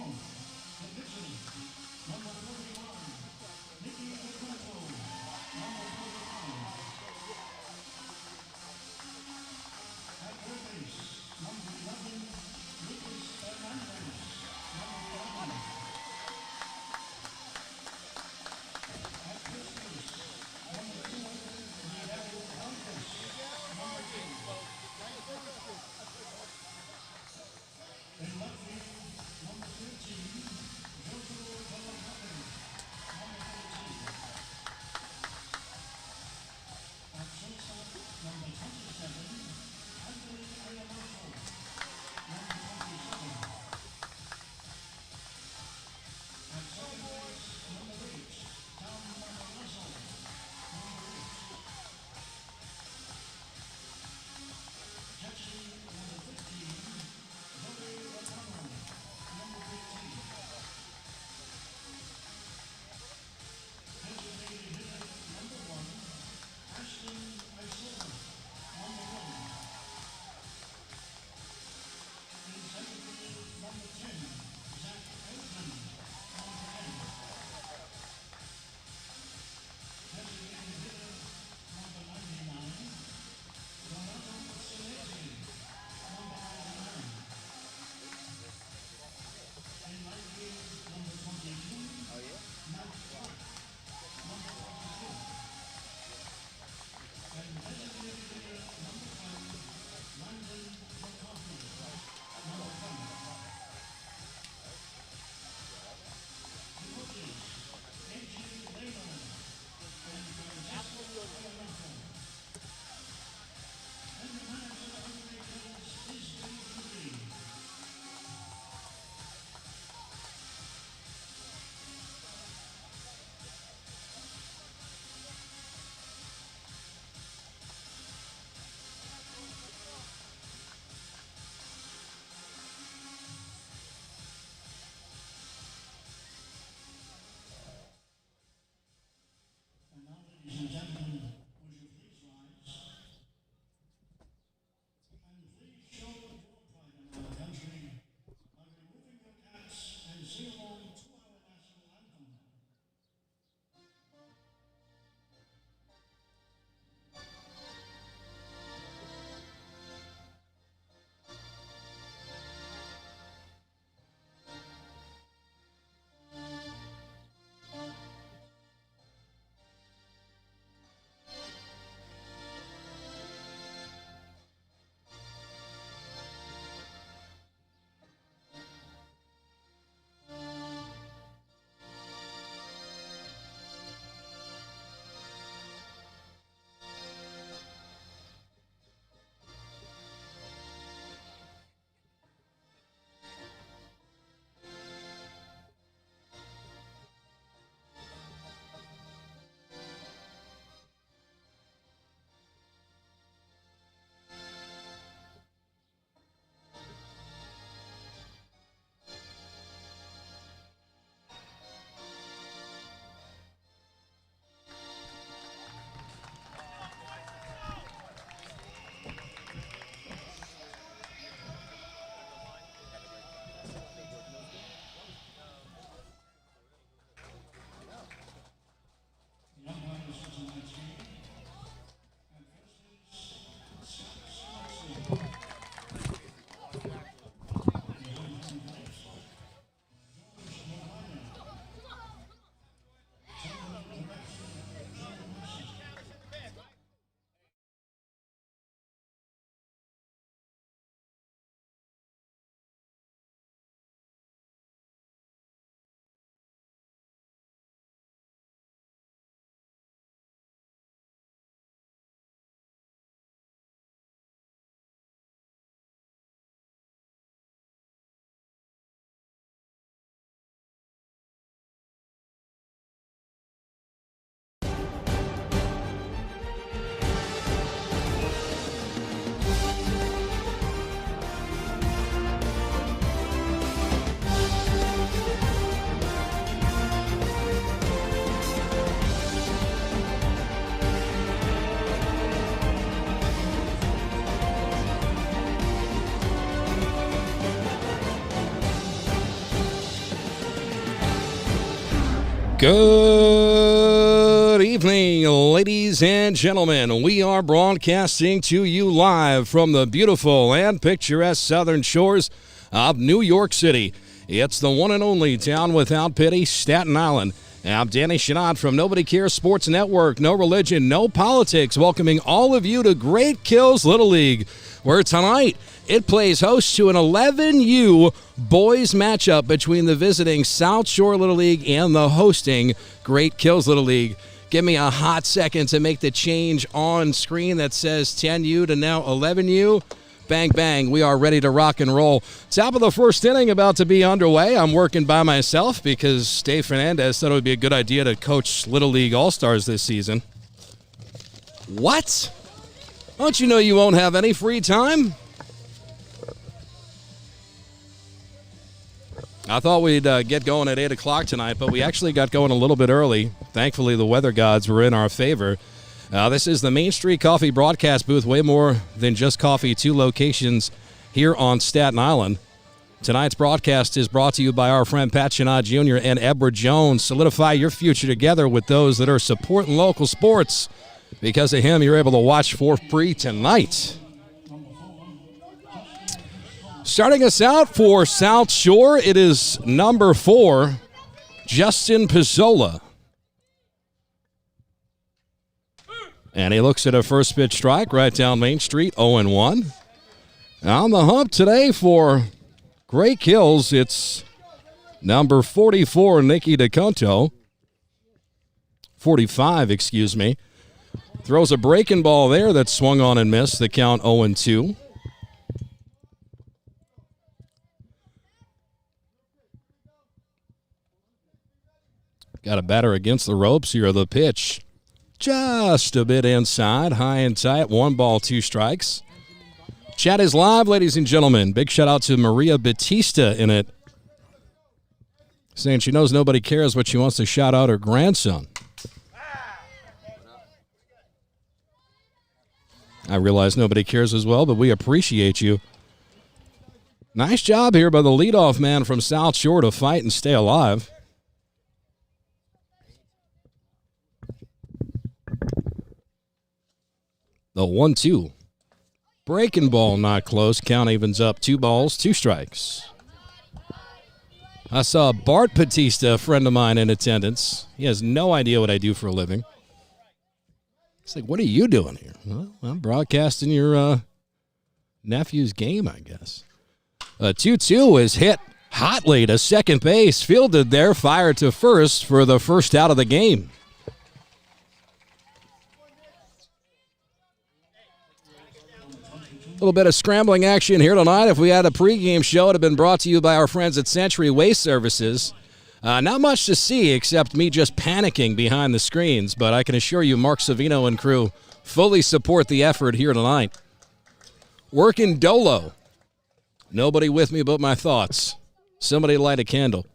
home to victory. Number 41, Nikki Okoto. Number 45. At third base, number 11, Lucas Hernandez. Number 11. At first base, number 2, Diego Alves. Number 2. In left field, number 13, Joshua Valentine. Good evening, ladies and gentlemen. We are broadcasting to you live from the beautiful and picturesque southern shores of New York City. It's the one and only town without pity, Staten Island. I'm Danny Shinot from Nobody Cares Sports Network. No religion, no politics. Welcoming all of you to Great Kills Little League, where tonight it plays host to an 11U boys matchup between the visiting South Shore Little League and the hosting Great Kills Little League. Give me a hot second to make the change on screen that says 10U to now 11U. Bang, bang, we are ready to rock and roll. Top of the first inning about to be underway. I'm working by myself because Dave Fernandez thought it would be a good idea to coach Little League All-Stars this season. What? Don't you know you won't have any free time? I thought we'd get going at 8 o'clock tonight, but we actually got going a little bit early. Thankfully, the weather gods were in our favor. This is the Main Street Coffee broadcast booth, way more than just coffee, 2 locations here on Staten Island. Tonight's broadcast is brought to you by our friend Pat Shinot Jr. and Edward Jones. Solidify your future together with those that are supporting local sports. Because of him, you're able to watch for free tonight. Starting us out for South Shore, it is number 4, Justin Pizzola. And he looks at a first pitch strike right down Main Street, 0-1. On the hump today for Great Kills, it's number 44, Nicky DeConto. 45, excuse me. Throws a breaking ball there that swung on and missed. The count 0-2. Got a batter against the ropes here. The pitch just a bit inside, high and tight. 1 ball, 2 strikes. Chat is live, ladies and gentlemen. Big shout out to Maria Batista in it, saying she knows nobody cares, but she wants to shout out her grandson. I realize nobody cares as well, but we appreciate you. Nice job here by the leadoff man from South Shore to fight and stay alive. The 1-2. Breaking ball not close. Count evens up 2 balls, 2 strikes. I saw Bart Batista, a friend of mine, in attendance. He has no idea what I do for a living. It's like, what are you doing here? Well, I'm broadcasting your nephew's game, I guess. 2-2 is hit hotly to second base. Fielded there, fired to first for the first out of the game. A little bit of scrambling action here tonight. If we had a pregame show, it would have been brought to you by our friends at Century Waste Services. Not much to see except me just panicking behind the screens, but I can assure you Mark Savino and crew fully support the effort here tonight. Working Dolo. Nobody with me but my thoughts. Somebody light a candle.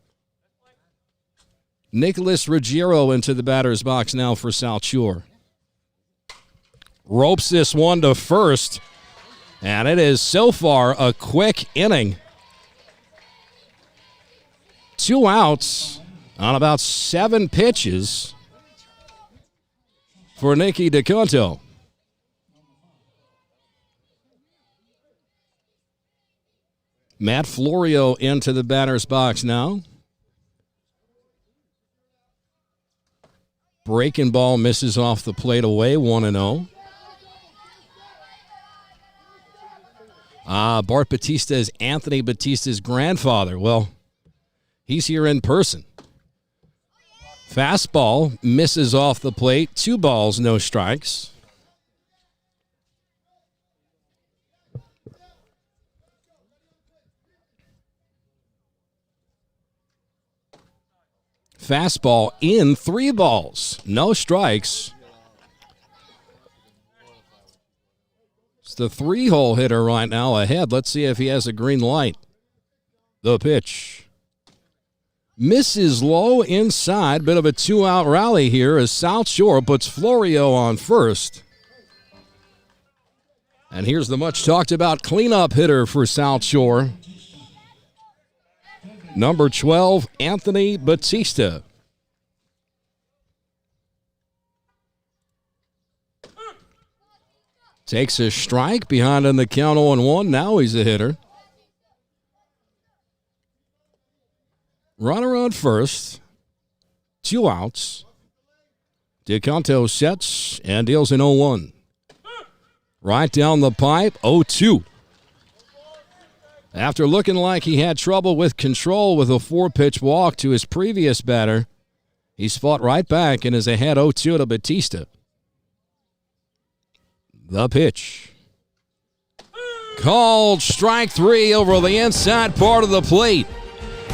Nicholas Ruggiero into the batter's box now for South Shore. Ropes this one to first. And it is so far a quick inning. 2 outs on about 7 pitches for Nicky DeConto. Matt Florio into the batter's box now. Breaking ball misses off the plate away, 1-0. Bart Batista is Anthony Batista's grandfather. Well, he's here in person. Fastball misses off the plate. 2 balls, no strikes. Fastball in, 3 balls, no strikes. It's the 3-hole hitter right now ahead. Let's see if he has a green light. The pitch. Misses low inside. Bit of a 2-out rally here as South Shore puts Florio on first. And here's the much talked about cleanup hitter for South Shore. Number 12, Anthony Batista. Takes a strike behind in the count 0-1. Now he's a hitter. Runner on first. 2 outs. DeConto sets and deals an 0-1. Right down the pipe, 0-2. After looking like he had trouble with control with a 4-pitch walk to his previous batter, he's fought right back and is ahead 0-2 to Batista. The pitch. Called strike 3 over the inside part of the plate.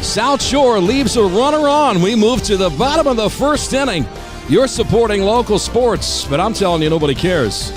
South Shore leaves a runner on. We move to the bottom of the first inning. You're supporting local sports, but I'm telling you, nobody cares.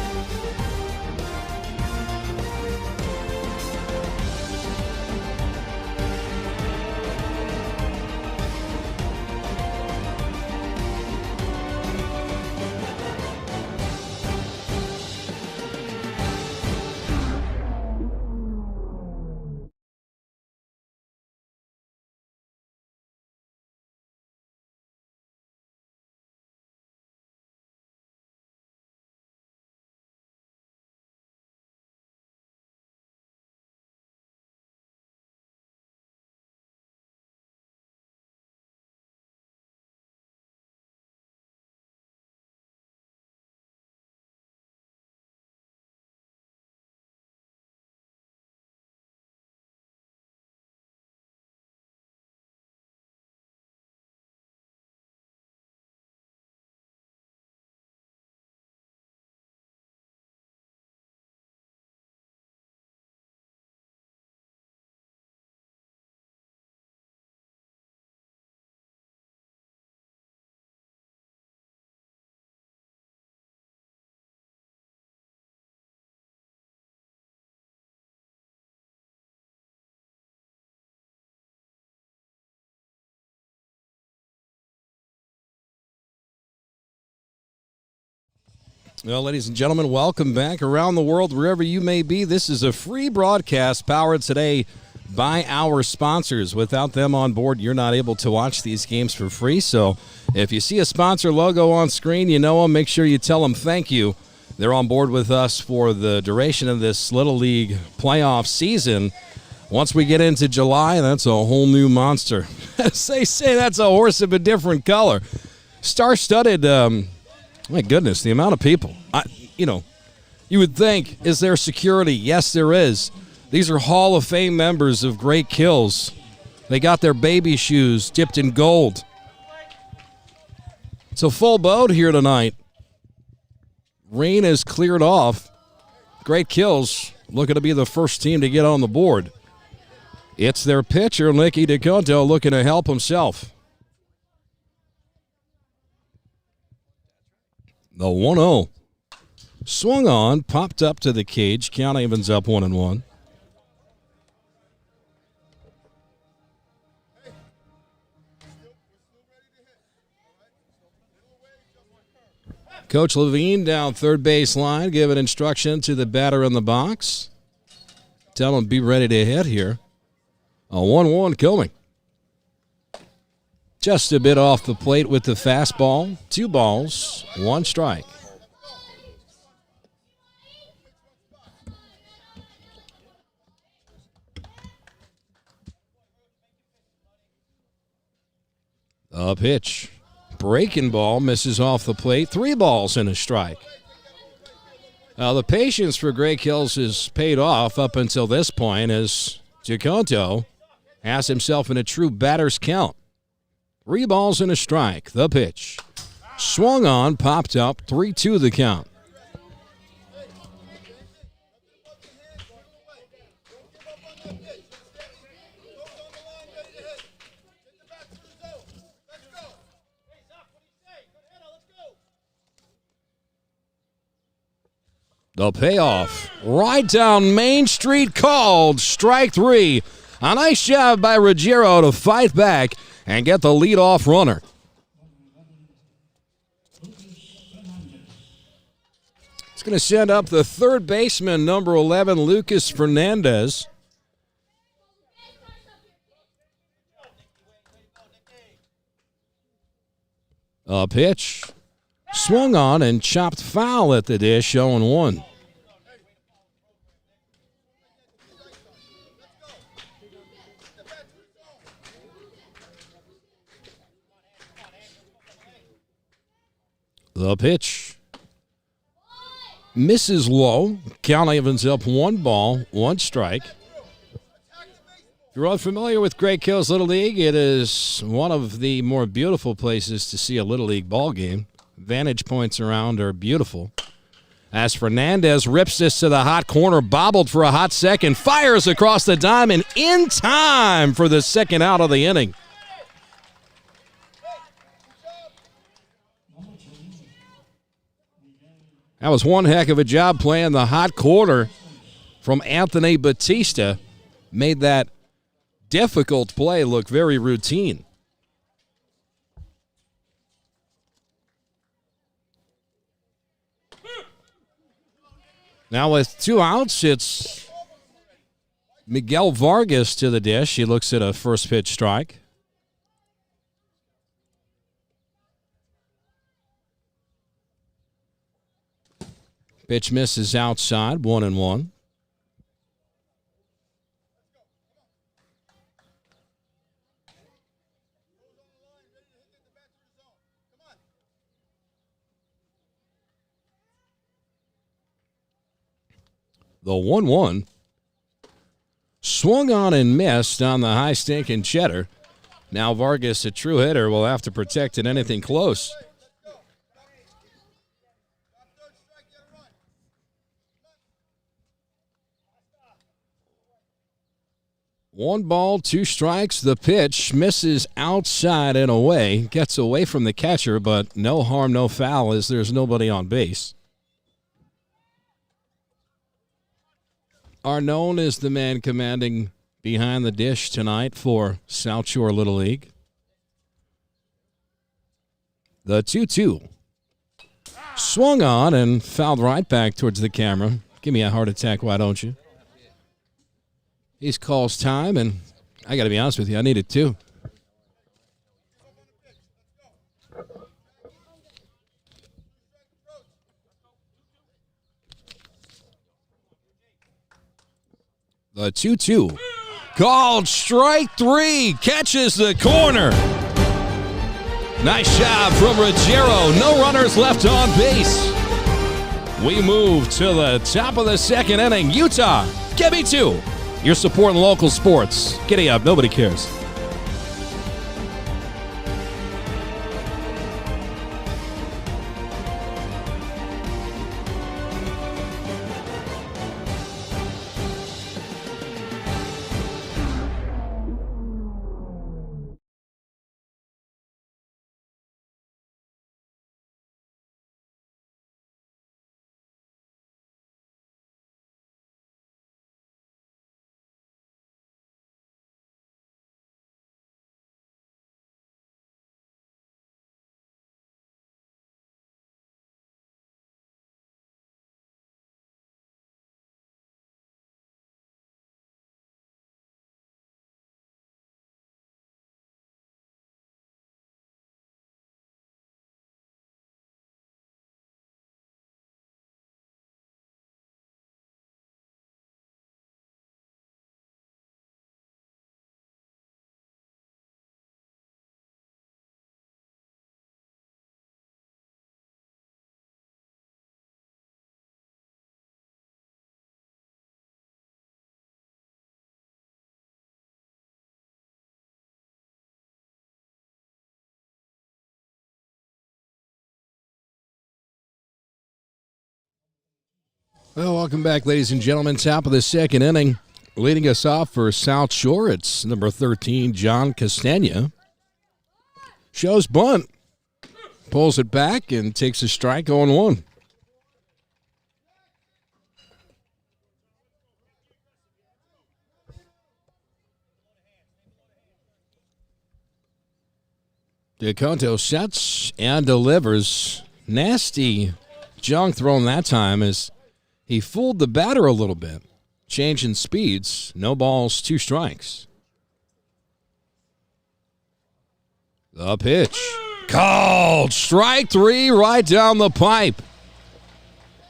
Well, ladies and gentlemen, welcome back around the world, wherever you may be. This is a free broadcast powered today by our sponsors. Without them on board, you're not able to watch these games for free. So if you see a sponsor logo on screen, you know them. Make sure you tell them thank you. They're on board with us for the duration of this Little League playoff season. Once we get into July, that's a whole new monster. As they say, that's a horse of a different color. Star-studded. My goodness, the amount of people. You would think, is there security? Yes, there is. These are Hall of Fame members of Great Kills. They got their baby shoes dipped in gold. It's a full boat here tonight. Rain is cleared off. Great Kills looking to be the first team to get on the board. It's their pitcher, Nicky DeConto, looking to help himself. The 1-0. Swung on, popped up to the cage. Count evens up 1-1. Coach Levine down third base line, giving instruction to the batter in the box. Tell him be ready to hit here. A 1-1 coming. Just a bit off the plate with the fastball. 2 balls, 1 strike. A pitch. Breaking ball misses off the plate. 3 balls and a strike. Now the patience for Great Kills has paid off up until this point as DeConto has himself in a true batter's count. 3 balls and a strike. The pitch. Swung on, popped up, 3-2 the count. The payoff. Right down Main Street, called strike 3. A nice job by Ruggiero to fight back and get the leadoff runner. It's going to send up the third baseman, number 11, Lucas Fernandez. A pitch. Swung on and chopped foul at the dish, 0-1. The pitch. Misses low. Count evens up 1 ball, 1 strike. If you're unfamiliar with Great Kills Little League, it is one of the more beautiful places to see a Little League ball game. Vantage points around are beautiful. As Fernandez rips this to the hot corner, bobbled for a hot second, fires across the diamond in time for the second out of the inning. That was one heck of a job playing the hot corner from Anthony Batista. Made that difficult play look very routine. Now with 2 outs, it's Miguel Vargas to the dish. He looks at a first pitch strike. Pitch misses outside, 1-1. The 1-1. Swung on and missed on the high stinking cheddar. Now Vargas, a true hitter, will have to protect it anything close. One ball, 2 strikes. The pitch misses outside and away. Gets away from the catcher, but no harm, no foul as there's nobody on base. Arnone is the man commanding behind the dish tonight for South Shore Little League. The 2-2. Swung on and fouled right back towards the camera. Give me a heart attack, why don't you? He's calls time, and I got to be honest with you, I need it too. The 2-2. Called strike 3. Catches the corner. Nice job from Ruggiero. No runners left on base. We move to the top of the second inning. Utah, give me 2. You're supporting local sports. Giddy up. Nobody cares. Well, welcome back, ladies and gentlemen. Top of the second inning. Leading us off for South Shore, it's number 13, John Castagna. Shows bunt. Pulls it back and takes a strike, 0-1. DeConto sets and delivers. Nasty junk thrown that time as he fooled the batter a little bit. Changing speeds. No balls, 2 strikes. The pitch. Called. Strike 3 right down the pipe.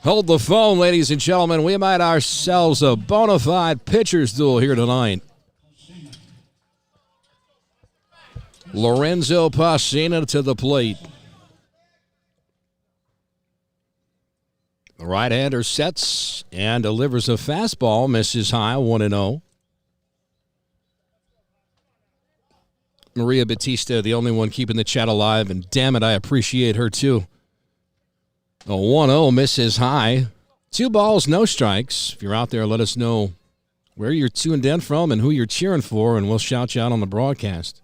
Hold the phone, ladies and gentlemen. We might ourselves a bona fide pitcher's duel here tonight. Lorenzo Pacina to the plate. The right-hander sets and delivers a fastball, misses high, 1-0. Maria Batista, the only one keeping the chat alive, and damn it, I appreciate her too. A 1-0 misses high. 2 balls, no strikes. If you're out there, let us know where you're tuned in from and who you're cheering for, and we'll shout you out on the broadcast.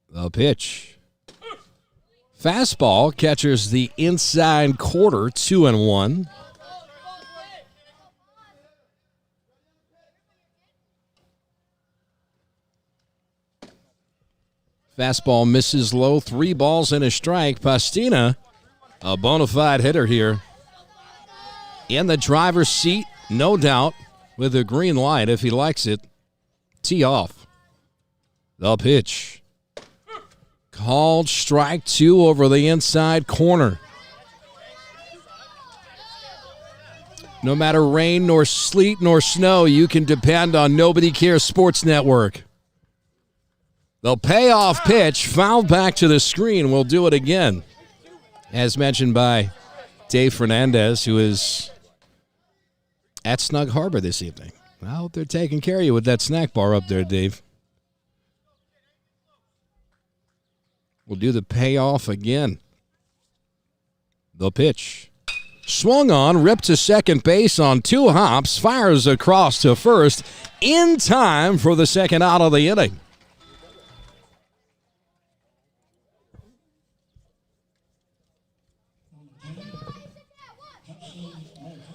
The pitch. Fastball catches the inside quarter, 2-1. Fastball misses low, 3 balls and a strike. Pastina, a bona fide hitter here. In the driver's seat, no doubt, with a green light if he likes it. Tee off. The pitch. Called strike 2 over the inside corner. No matter rain nor sleet nor snow, you can depend on Nobody Cares Sports Network. The payoff pitch fouled back to the screen. We'll do it again. As mentioned by Dave Fernandez, who is at Snug Harbor this evening. I hope they're taking care of you with that snack bar up there, Dave. We'll do the payoff again. The pitch. Swung on, ripped to second base on 2 hops, fires across to first in time for the second out of the inning.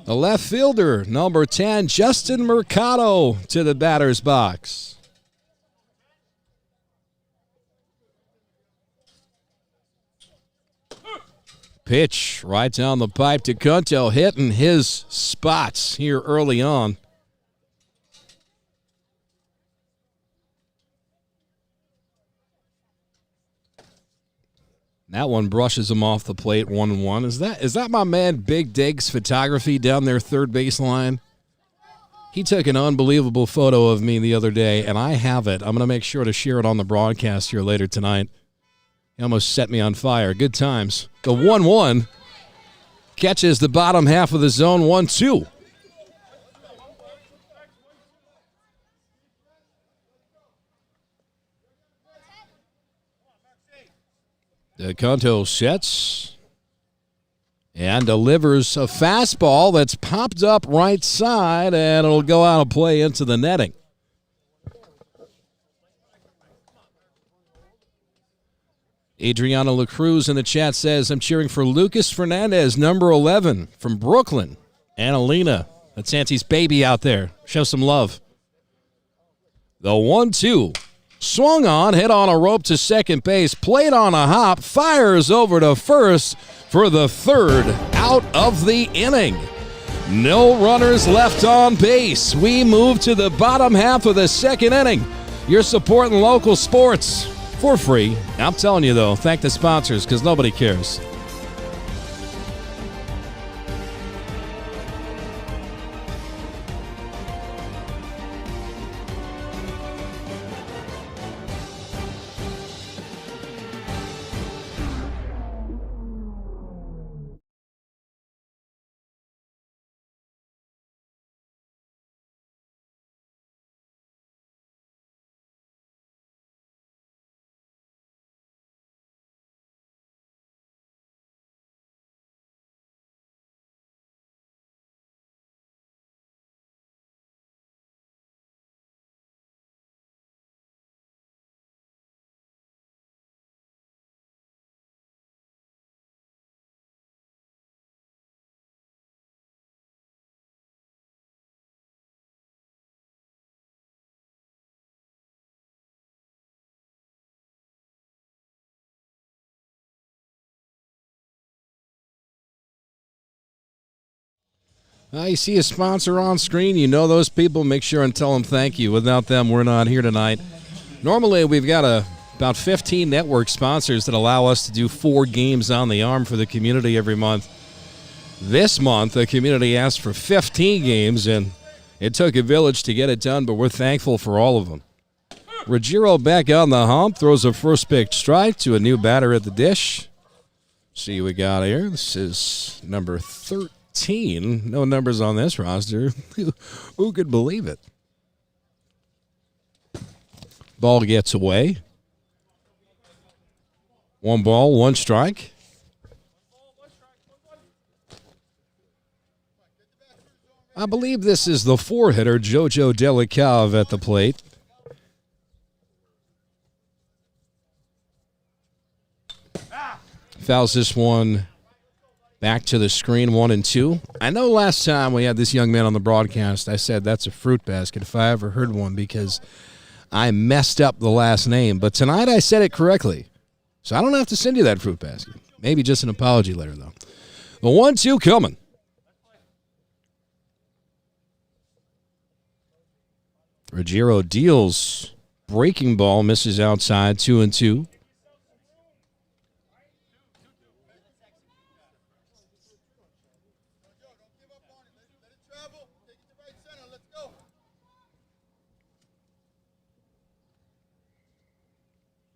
The left fielder, number 10, Justin Mercado, to the batter's box. Pitch right down the pipe to Cunto, hitting his spots here early on. That one brushes him off the plate, 1-1. Is that my man Big Diggs Photography down there, third baseline? He took an unbelievable photo of me the other day, and I have it. I'm going to make sure to share it on the broadcast here later tonight. He almost set me on fire. Good times. The 1-1 catches the bottom half of the zone, 1-2. DeConto sets and delivers a fastball that's popped up right side, and it'll go out of play into the netting. Adriana LaCruz in the chat says, I'm cheering for Lucas Fernandez, number 11 from Brooklyn. Annalena, that's Auntie's baby out there. Show some love. The 1-2. Swung on, hit on a rope to second base, played on a hop, fires over to first for the third out of the inning. No runners left on base. We move to the bottom half of the second inning. You're supporting local sports for free. I'm telling you, though, thank the sponsors because nobody cares. You see a sponsor on screen, you know those people, make sure and tell them thank you. Without them, we're not here tonight. Normally, we've got about 15 network sponsors that allow us to do 4 games on the arm for the community every month. This month, the community asked for 15 games, and it took a village to get it done, but we're thankful for all of them. Ruggiero back on the hump, throws a first pitch strike to a new batter at the dish. See what we got here. This is number 13. No numbers on this roster. Who could believe it? Ball gets away. 1 ball, 1 strike. I believe this is the 4-hitter, Jojo Delicave at the plate. Fouls this one back to the screen, 1-2. I know last time we had this young man on the broadcast, I said that's a fruit basket if I ever heard one because I messed up the last name. But tonight I said it correctly. So I don't have to send you that fruit basket. Maybe just an apology letter, though. The 1-2 coming. Ruggiero deals. Breaking ball misses outside, 2-2.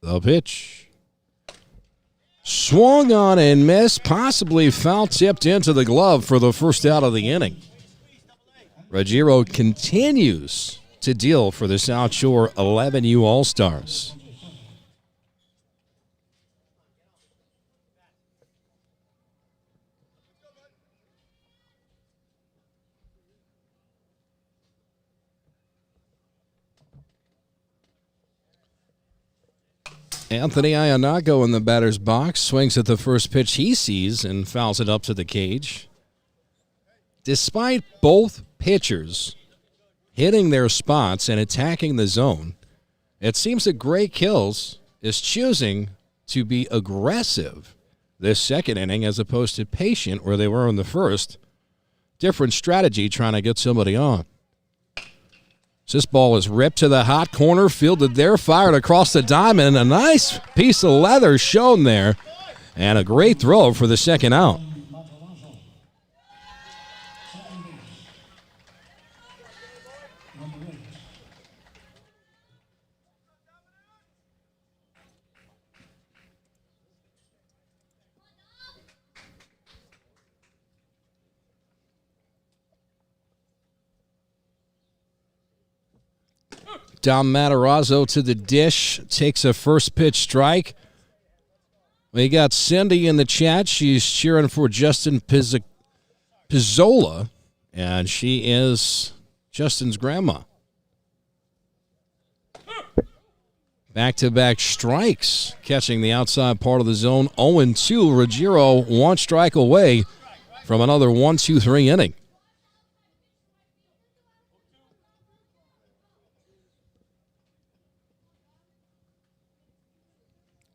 The pitch. Swung on and missed, possibly foul tipped into the glove for the first out of the inning. Ruggiero continues to deal for the South Shore 11U All-Stars. Anthony Ionago in the batter's box, swings at the first pitch he sees and fouls it up to the cage. Despite both pitchers hitting their spots and attacking the zone, it seems that Gray Kills is choosing to be aggressive this second inning as opposed to patient where they were in the first. Different strategy trying to get somebody on. This ball is ripped to the hot corner, fielded there, fired across the diamond. A nice piece of leather shown there, and a great throw for the second out. Dom Matarazzo to the dish, takes a first pitch strike. We got Cindy in the chat. She's cheering for Justin Pizzola, and she is Justin's grandma. Back-to-back strikes, catching the outside part of the zone. 0-2, Ruggiero 1 strike away from another 1-2-3 inning.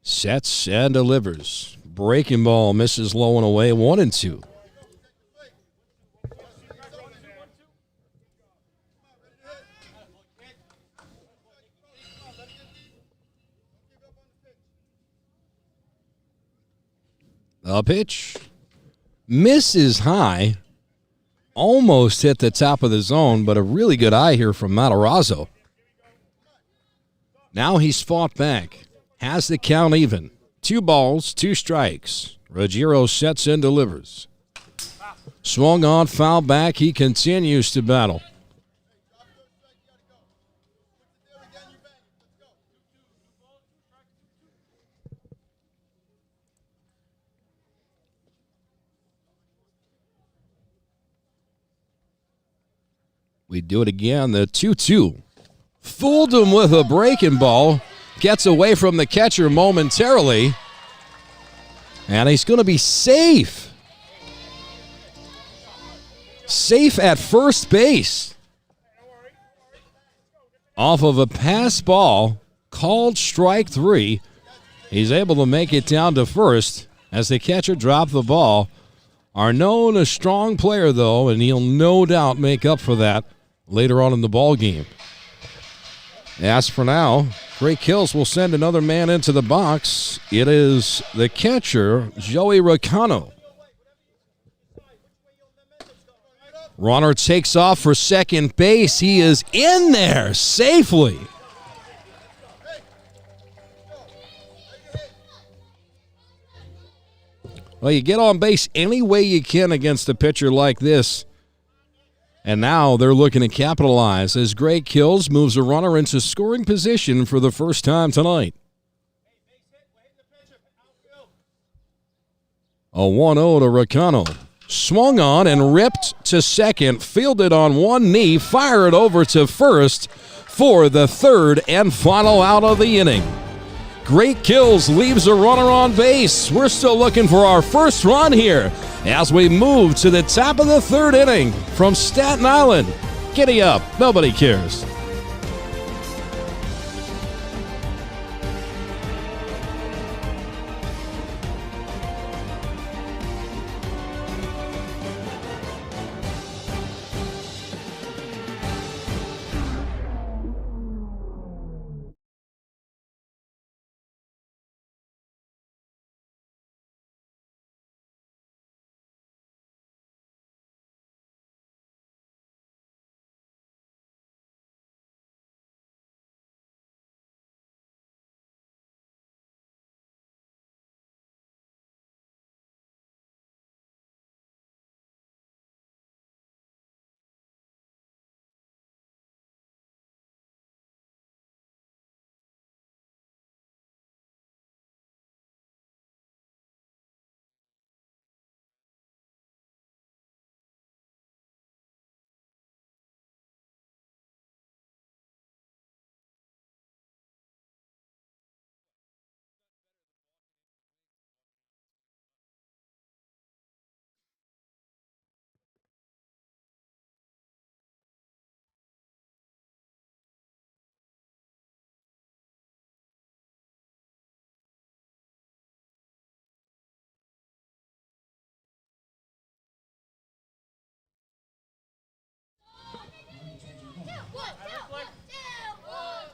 Sets and delivers. Breaking ball misses low and away, 1-2. The pitch misses high. Almost hit the top of the zone, but a really good eye here from Matarazzo. Now he's fought back. Has the count even. 2 balls, 2 strikes. Ruggiero sets and delivers. Swung on, foul back. He continues to battle. We do it again, the 2-2. Fooled him with a breaking ball. Gets away from the catcher momentarily. And he's going to be safe. Safe at first base. Off of a pass ball, called strike 3. He's able to make it down to first as the catcher dropped the ball. Arnone, a strong player, though, and he'll no doubt make up for that later on in the ball game. As for now, Great Kills will send another man into the box. It is the catcher, Joey Ricano. Runner takes off for second base. He is in there safely. Well, you get on base any way you can against a pitcher like this. And now they're looking to capitalize as Gray Kills moves a runner into scoring position for the first time tonight. A 1-0 to Ricano. Swung on and ripped to second, fielded on one knee, fired over to first for the third and final out of the inning. Great Kills leaves a runner on base. We're still looking for our first run here as we move to the top of the third inning from Staten Island. Giddy up. Nobody cares.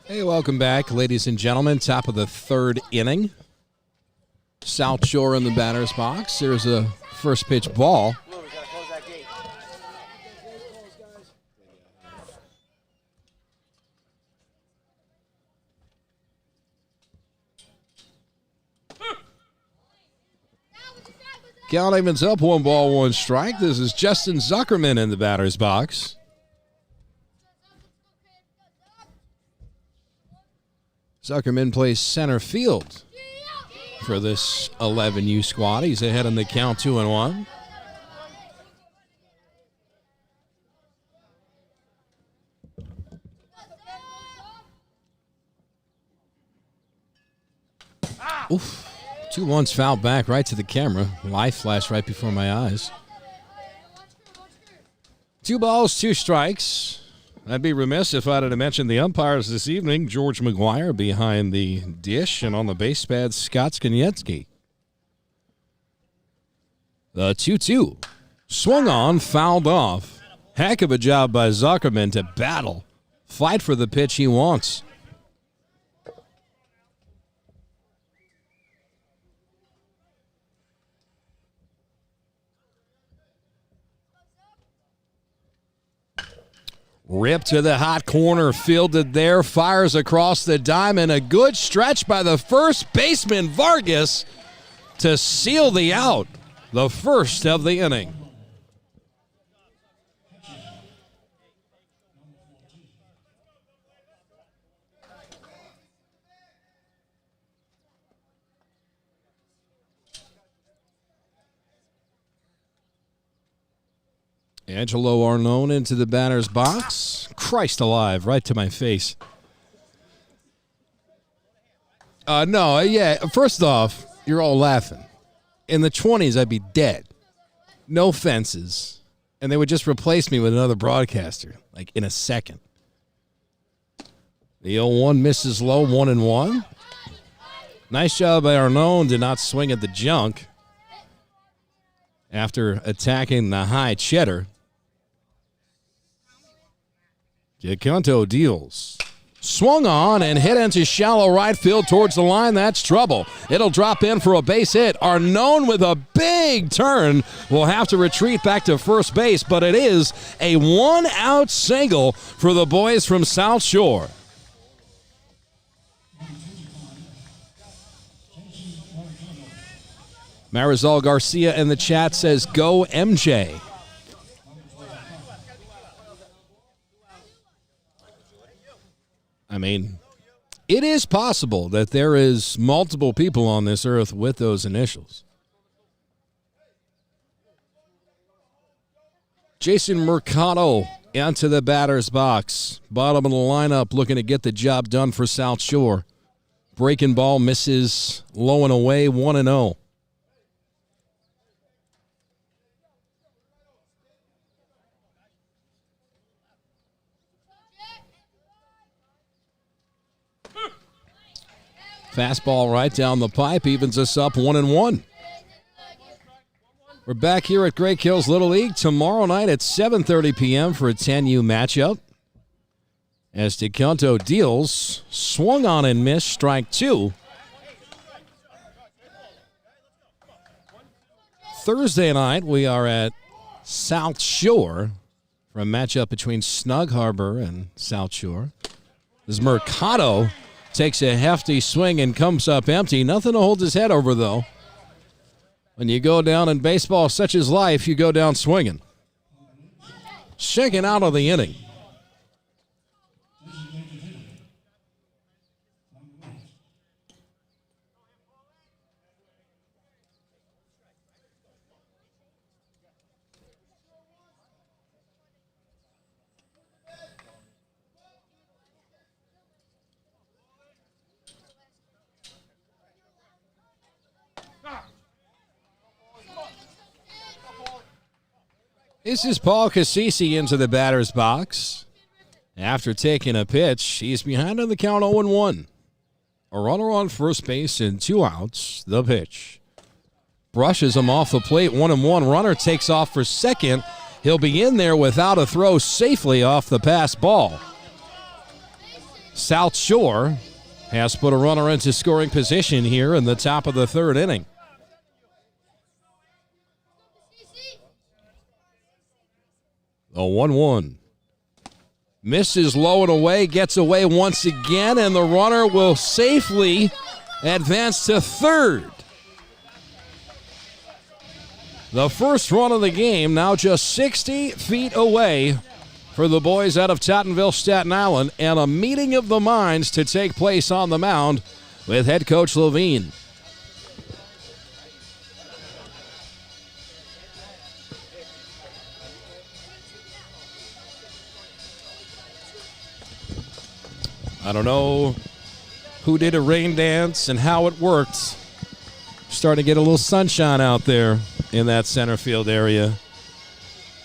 Hey, welcome back, ladies and gentlemen. Top of the third inning. South Shore in the batter's box. There's a first pitch ball. Count evens up, 1-1 strike. This is Justin Zuckerman in the batter's box. Zuckerman plays center field for this 11U squad. He's ahead in the count, 2-1. Oof. 2-1's fouled back right to the camera. Life flashed right before my eyes. 2 balls, 2 strikes. I'd be remiss if I didn't mention the umpires this evening. George McGuire behind the dish, and on the base pad, Scott Skoniecki. The 2-2. Swung on, fouled off. Heck of a job by Zuckerman to battle. Fight for the pitch he wants. Rip to the hot corner, fielded there, fires across the diamond. A good stretch by the first baseman, Vargas, to seal the out, the first of the inning. Angelo Arnone into the batter's box. Christ alive, right to my face. First off, you're all laughing. In the 20s, I'd be dead. No fences. And they would just replace me with another broadcaster, like in a second. The 0-1 misses low, 1-1. Nice job by Arnone to not swing at the junk after attacking the high cheddar. Giaconto deals. Swung on and hit into shallow right field towards the line. That's trouble. It'll drop in for a base hit. Arnone with a big turn will have to retreat back to first base, but it is a 1-out single for the boys from South Shore. Marisol Garcia in the chat says, go MJ. I mean, it is possible that there is multiple people on this earth with those initials. Jason Mercado into the batter's box. Bottom of the lineup looking to get the job done for South Shore. Breaking ball misses low and away, 1-0. Fastball right down the pipe, evens us up 1-1. We're back here at Great Kills Little League tomorrow night at 7:30 p.m. for a 10U matchup. As DeCanto deals, swung on and missed, strike 2. Thursday night, we are at South Shore for a matchup between Snug Harbor and South Shore. As Mercado takes a hefty swing and comes up empty. Nothing to hold his head over, though. When you go down in baseball, such as life, you go down swinging. Shaken out of the inning. This is Paul Cassisi into the batter's box. After taking a pitch, he's behind on the count 0-1. A runner on first base and 2 outs. The pitch. Brushes him off the plate, 1-1. Runner takes off for second. He'll be in there without a throw safely off the pass ball. South Shore has put a runner into scoring position here in the top of the third inning. A 1-1. Misses low and away, gets away once again, and the runner will safely advance to third. The first run of the game now just 60 feet away for the boys out of Tottenville, Staten Island, and a meeting of the minds to take place on the mound with head coach Levine. I don't know who did a rain dance and how it worked. Starting to get a little sunshine out there in that center field area.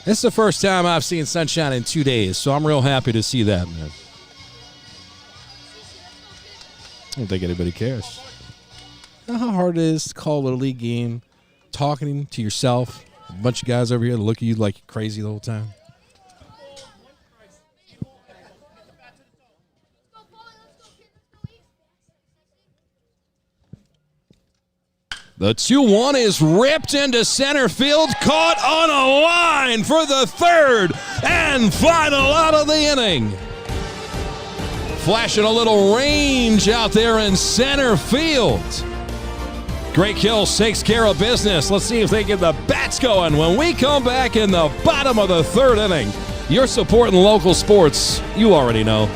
It's the first time I've seen sunshine in 2 days, so I'm real happy to see that, man. I don't think anybody cares. You know how hard it is to call a little league game, talking to yourself, a bunch of guys over here that look at you like you're crazy the whole time? The 2-1 is ripped into center field, caught on a line for the third and final out of the inning. Flashing a little range out there in center field. Great Kills takes care of business. Let's see if they get the bats going when we come back in the bottom of the third inning. You're supporting local sports. You already know.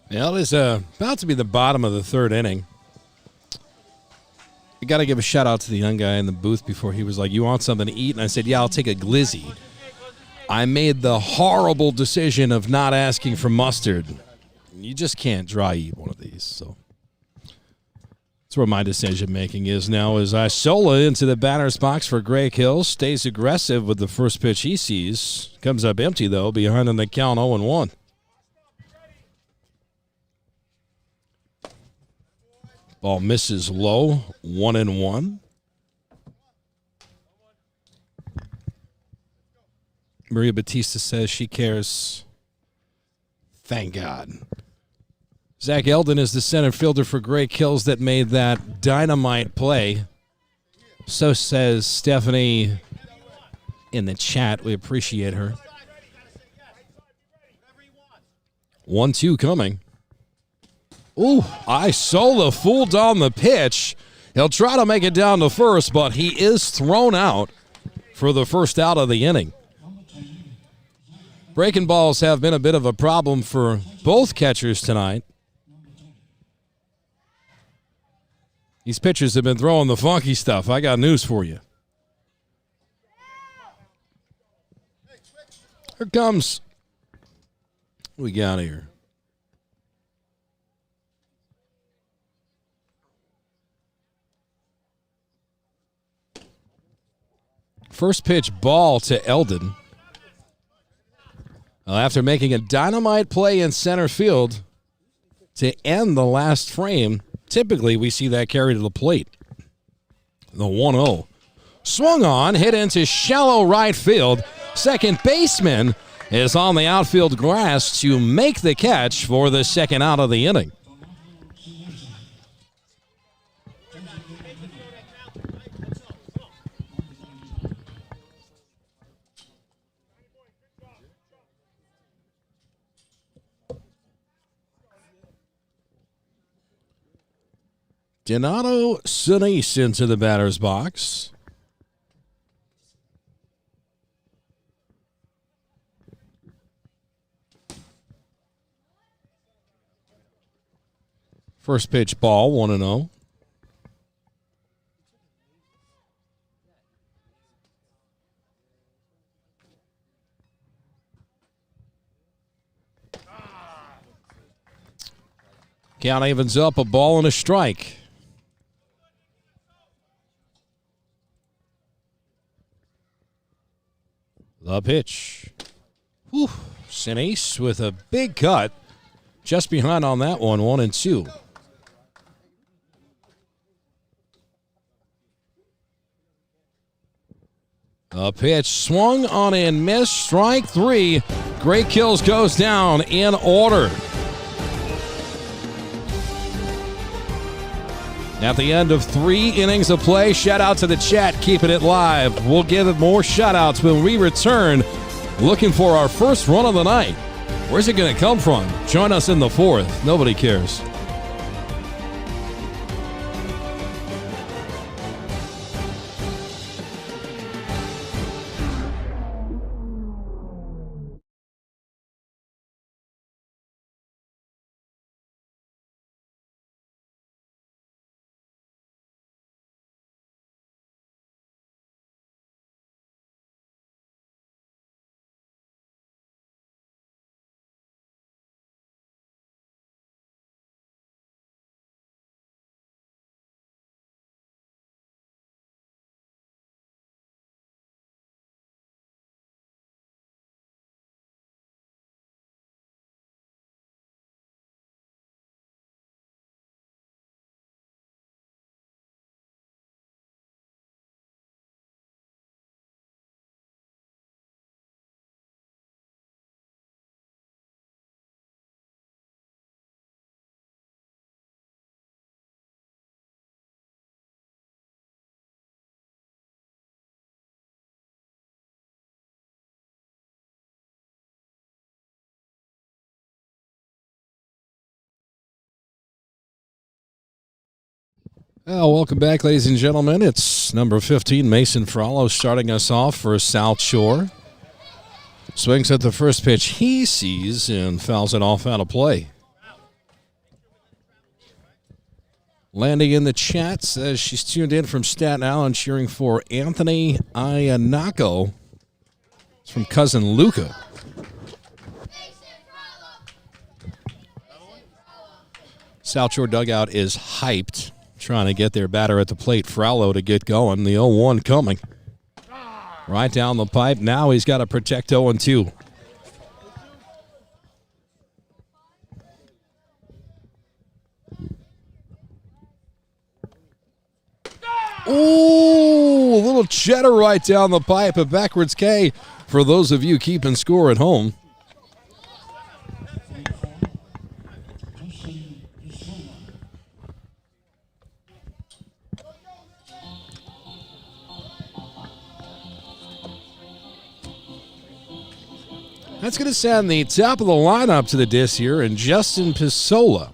Well, it is about to be the bottom of the third inning. I got to give a shout out to the young guy in the booth before. He was like, "You want something to eat?" And I said, "Yeah, I'll take a glizzy." I made the horrible decision of not asking for mustard. You just can't dry eat one of these. So that's where my decision making is now. As Isola into the batter's box for Greg Hill, stays aggressive with the first pitch he sees. Comes up empty though, behind on the count 0-1. Ball misses low, 1-1. Maria Batista says she cares. Thank God. Zach Eldon is the center fielder for Greg Hills that made that dynamite play. So says Stephanie in the chat. We appreciate her. 1-2 coming. Ooh, Isola fooled on the pitch. He'll try to make it down to first, but he is thrown out for the first out of the inning. Breaking balls have been a bit of a problem for both catchers tonight. These pitchers have been throwing the funky stuff. I got news for you. Here comes. What we got here? First pitch ball to Eldon. After making a dynamite play in center field to end the last frame, typically we see that carry to the plate. The 1-0. Swung on, hit into shallow right field. Second baseman is on the outfield grass to make the catch for the second out of the inning. Donato Sinise into the batter's box. First pitch ball, 1-0. Count evens up, a ball and a strike. The pitch. Whew. Sinise with a big cut. Just behind on that one, 1-2. A pitch swung on and missed. Strike three. Greg Hills goes down in order. At the end of 3 innings of play, shout out to the chat, keeping it live. We'll give it more shout outs when we return, looking for our first run of the night. Where's it going to come from? Join us in the 4th. Nobody cares. Welcome back, ladies and gentlemen. It's number 15, Mason Frollo, starting us off for South Shore. Swings at the first pitch he sees and fouls it off out of play. Landing in the chat says she's tuned in from Staten Island cheering for Anthony Iannacco. It's from cousin Luca. South Shore dugout is hyped, trying to get their batter at the plate, Fraulo, to get going. The 0-1 coming. Right down the pipe. Now he's got to protect 0-2. Ooh, a little cheddar right down the pipe. A backwards K for those of you keeping score at home. That's going to send the top of the lineup to the disc here, and Justin Pisola.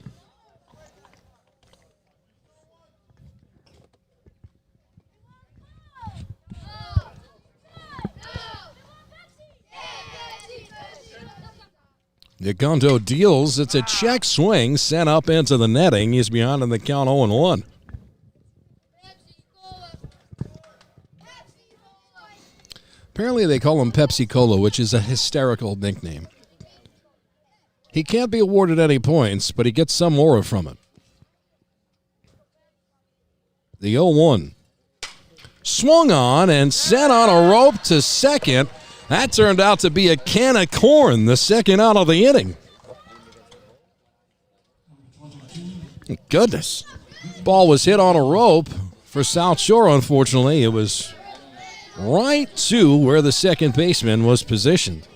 Yagondo deals. It's a check swing sent up into the netting. He's behind in the count 0-1. Apparently they call him Pepsi Cola, which is a hysterical nickname. He can't be awarded any points, but he gets some aura from it. The 0-1. Swung on and sent on a rope to second. That turned out to be a can of corn, the second out of the inning. Goodness. Ball was hit on a rope for South Shore, unfortunately. It was right to where the second baseman was positioned.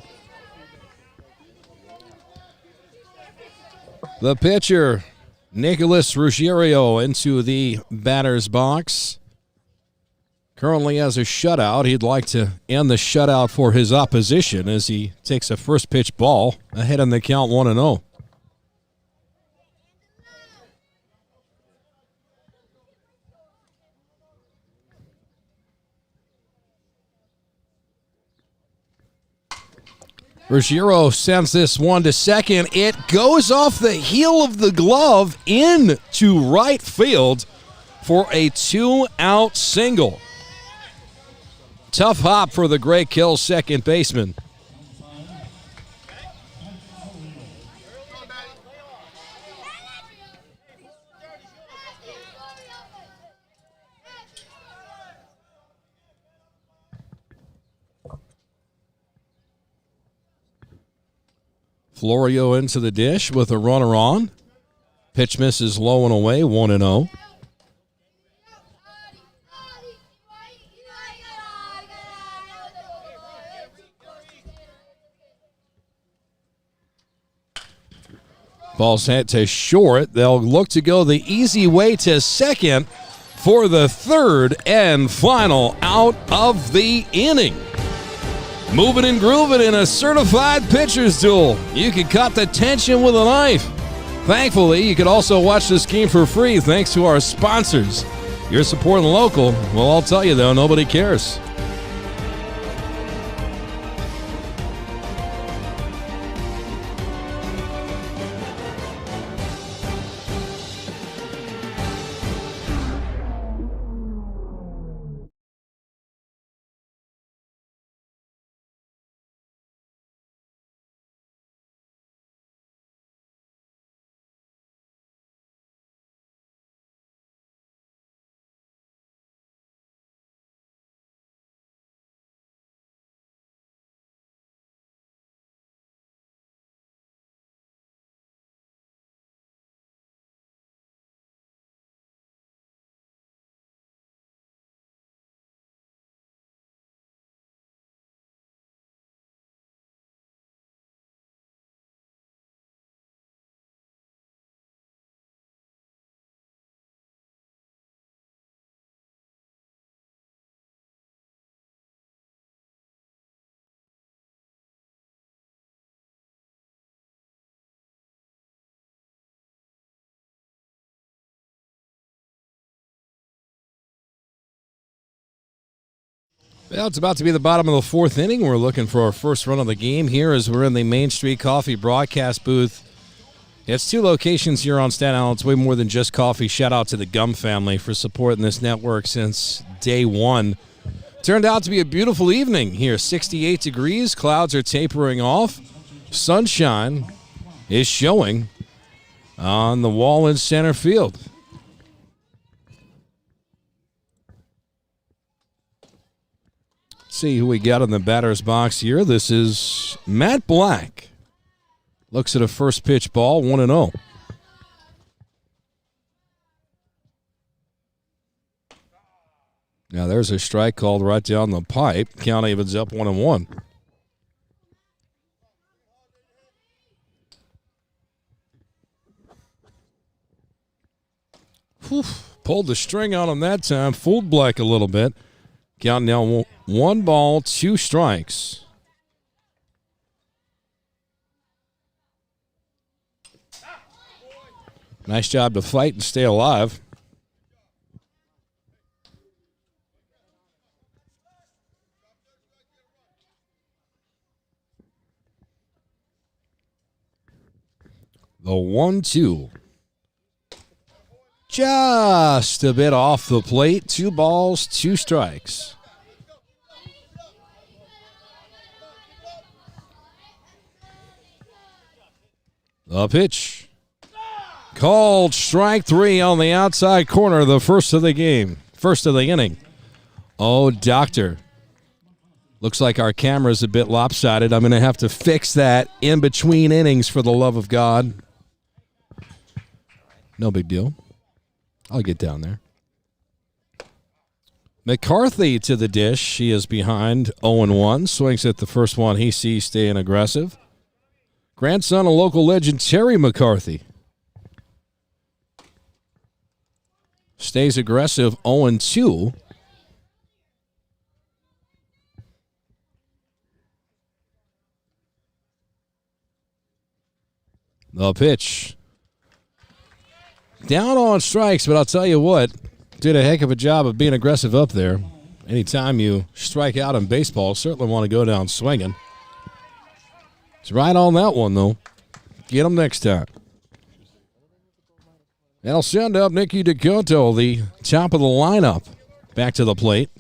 The pitcher, Nicholas Ruggiero, into the batter's box. Currently has a shutout. He'd like to end the shutout for his opposition as he takes a first pitch ball ahead in the count 1-0. Ruggiero sends this one to second. It goes off the heel of the glove into right field for a 2-out single. Tough hop for the Grey Kill second baseman. Florio into the dish with a runner on. Pitch misses low and away, 1-0. Ball's hit to short. They'll look to go the easy way to second for the third and final out of the inning. Moving and grooving in a certified pitcher's duel. You can cut the tension with a knife. Thankfully, you can also watch this game for free thanks to our sponsors. You're supporting local. Well, I'll tell you, though, nobody cares. Well, it's about to be the bottom of the fourth inning. We're looking for our first run of the game here as we're in the Main Street Coffee broadcast booth It's 2 locations here on Staten Island. It's way more than just coffee. Shout out to the Gum family for supporting this network since day one. Turned out to be a beautiful evening here. 68 degrees. Clouds are tapering off. Sunshine is showing on the wall in center field. Let's see who we got in the batter's box here. This is Matt Black. Looks at a first pitch ball, 1-0. Now there's a strike called right down the pipe. Count evens up 1-1. Pulled the string on him that time. Fooled Black a little bit. Count now 1 ball, 2 strikes. Nice job to fight and stay alive. The 1-2. Just a bit off the plate. 2 balls, 2 strikes. The pitch. Called strike 3 on the outside corner, the first of the game. First of the inning. Oh, doctor. Looks like our camera's a bit lopsided. I'm going to have to fix that in between innings for the love of God. No big deal. I'll get down there. McCarthy to the dish. She is behind 0-1. Swings at the first one he sees, staying aggressive. Grandson of local legend Terry McCarthy. Stays aggressive, 0-2. The pitch. Down on strikes, but I'll tell you what, did a heck of a job of being aggressive up there. Anytime you strike out in baseball, certainly want to go down swinging. It's right on that one, though. Get them next time. That'll send up Nicky DeCoto, the top of the lineup, back to the plate.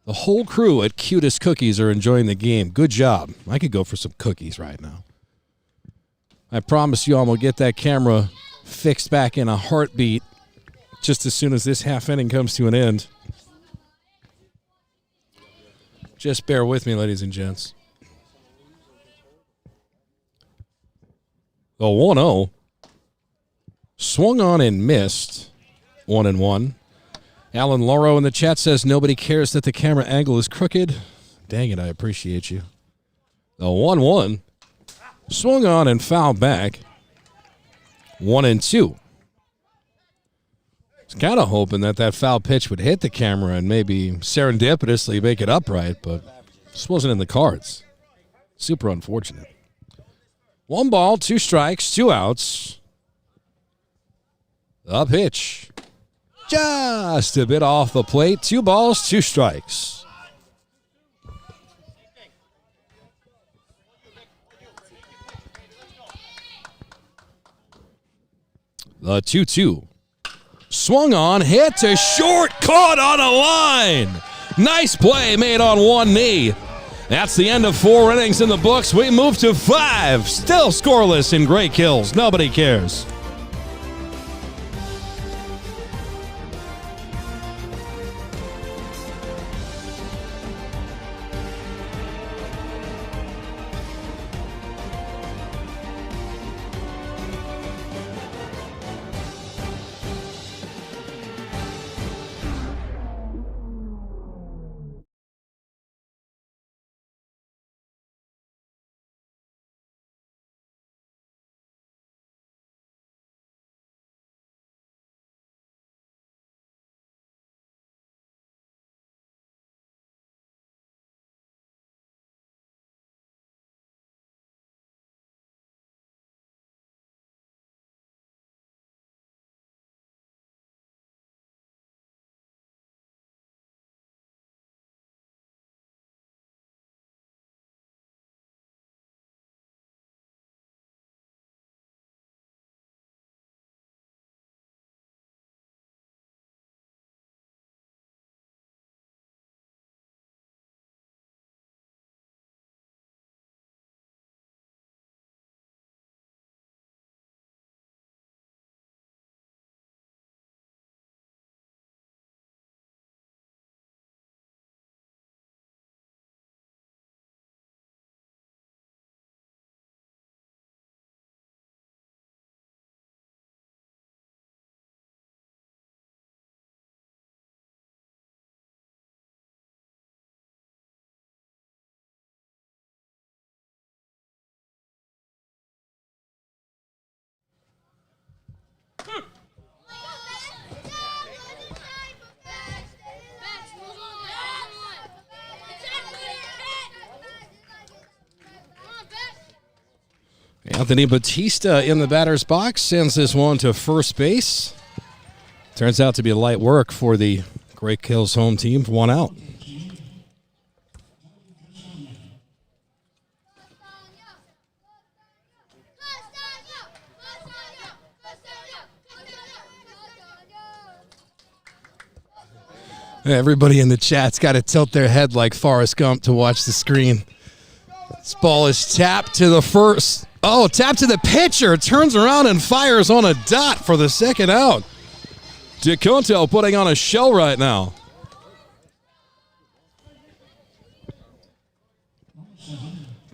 The whole crew at Cutest Cookies are enjoying the game. Good job. I could go for some cookies right now. I promise you I'm going to get that camera fixed back in a heartbeat just as soon as this half inning comes to an end. Just bear with me, ladies and gents. The 1-0. Swung on and missed. 1-1. Alan Lauro in the chat says nobody cares that the camera angle is crooked. Dang it, I appreciate you. The 1-1. Swung on and fouled back. 1-2. I was kind of hoping that foul pitch would hit the camera and maybe serendipitously make it upright, but this wasn't in the cards. Super unfortunate. 1 ball, 2 strikes, 2 outs. The pitch. Just a bit off the plate. 2 balls, 2 strikes. The 2-2. Swung on, hit to short, caught on a line. Nice play made on one knee. That's the end of 4 innings in the books. We move to 5. Still scoreless in Great Kills. Nobody cares. Anthony Batista in the batter's box sends this one to first base. Turns out to be light work for the Great Kills home team. 1 out. Everybody in the chat's got to tilt their head like Forrest Gump to watch the screen. This ball is tapped to the first. Oh, tapped to the pitcher. Turns around and fires on a dot for the second out. DeConto putting on a show right now.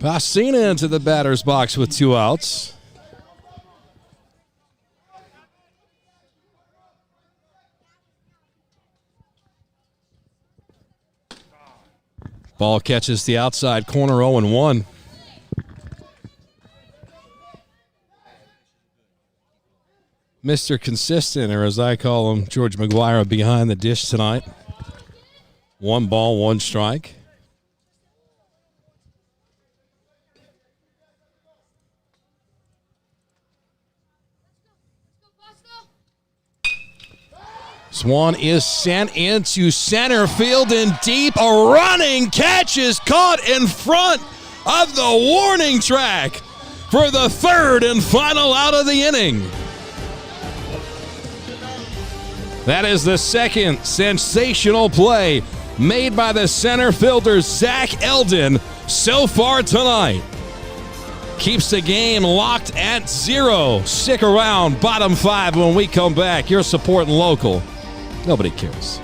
Pasina into the batter's box with 2 outs. Ball catches the outside corner, 0-1. Mr. Consistent, or as I call him, George McGuire, behind the dish tonight. 1 ball, 1 strike. Swan is sent into center field and deep. A running catch is caught in front of the warning track for the third and final out of the inning. That is the second sensational play made by the center fielder, Zach Eldon, so far tonight. Keeps the game locked at 0. Stick around, bottom 5 when we come back. You're supporting local. Nobody cares.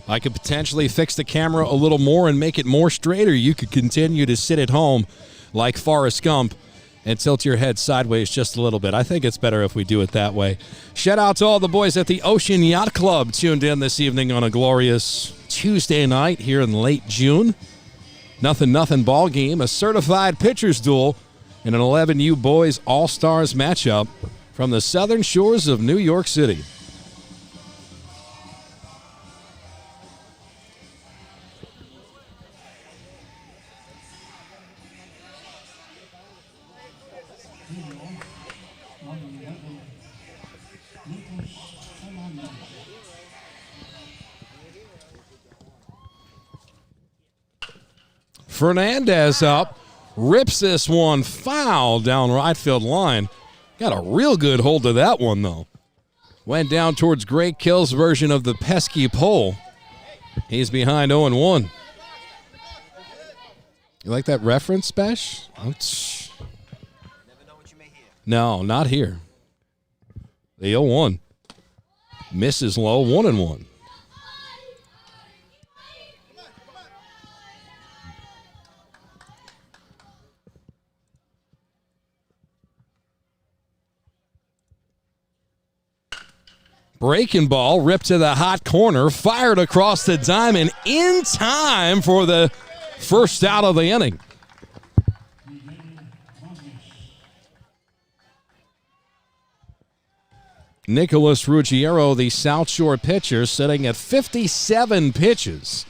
I could potentially fix the camera a little more and make it more straight, or you could continue to sit at home like Forrest Gump and tilt your head sideways just a little bit. I think it's better if we do it that way. Shout out to all the boys at the Ocean Yacht Club tuned in this evening on a glorious Tuesday night here in late June. Nothing ball game, a certified pitcher's duel, and an 11U boys all-stars matchup from the southern shores of New York City. Fernandez up, rips this one foul down right field line. Got a real good hold of that one, though. Went down towards Great Kill's version of the pesky pole. He's behind 0-1. You like that reference, Besh? No, not here. The 0-1. Misses low, 1-1. Breaking ball, ripped to the hot corner, fired across the diamond in time for the first out of the inning. Nicholas Ruggiero, the South Shore pitcher, sitting at 57 pitches.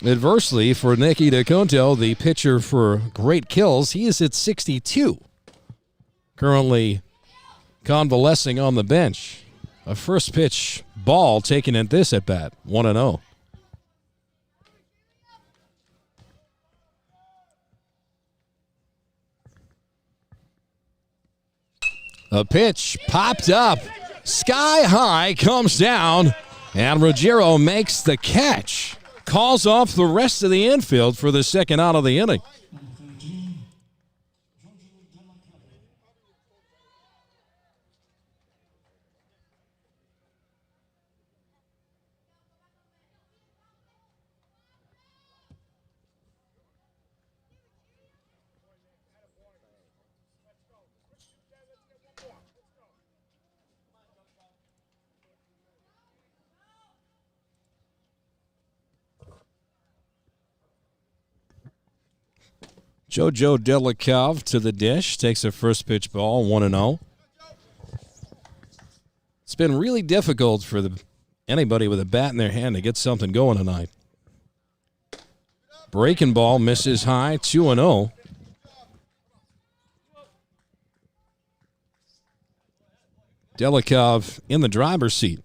Adversely, for Nicky DeConto, the pitcher for Great Kills, he is at 62. Currently convalescing on the bench. A first pitch ball taken at this at bat, 1-0. A pitch popped up, sky high, comes down, and Ruggiero makes the catch. Calls off the rest of the infield for the second out of the inning. JoJo Delikov to the dish. Takes a first pitch ball, 1-0. It's been really difficult for anybody with a bat in their hand to get something going tonight. Breaking ball misses high, 2-0. Delikov in the driver's seat.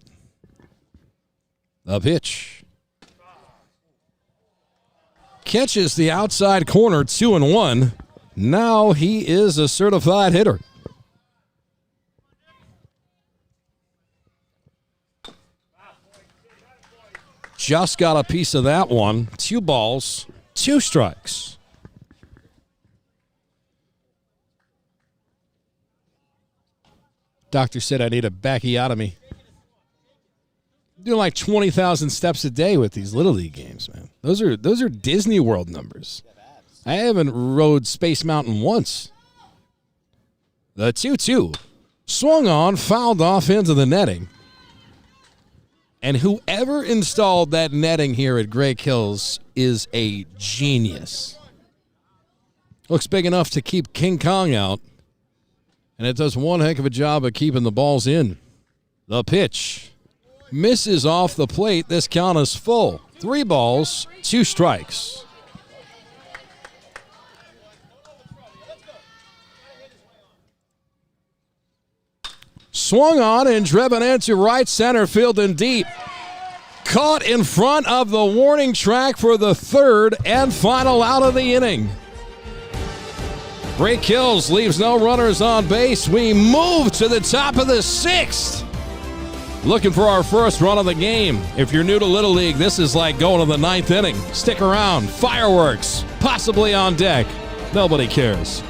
The pitch. Catches the outside corner, 2-1. Now he is a certified hitter. Just got a piece of that one. 2 balls, 2 strikes. Doctor said I need a bacchiotomy. Doing like 20,000 steps a day with these Little League games, man. Those are Disney World numbers. I haven't rode Space Mountain once. The 2-2. Swung on, fouled off into the netting. And whoever installed that netting here at Great Hills is a genius. Looks big enough to keep King Kong out. And it does one heck of a job of keeping the balls in. The pitch. Misses off the plate. This count is full. 3 balls, 2 strikes. Swung on and driven into right center field and deep. Caught in front of the warning track for the 3rd and final out of the inning. Great Hills leaves no runners on base. We move to the top of the 6th. Looking for our first run of the game. If you're new to Little League, this is like going to the 9th inning. Stick around. Fireworks, possibly on deck. Nobody cares.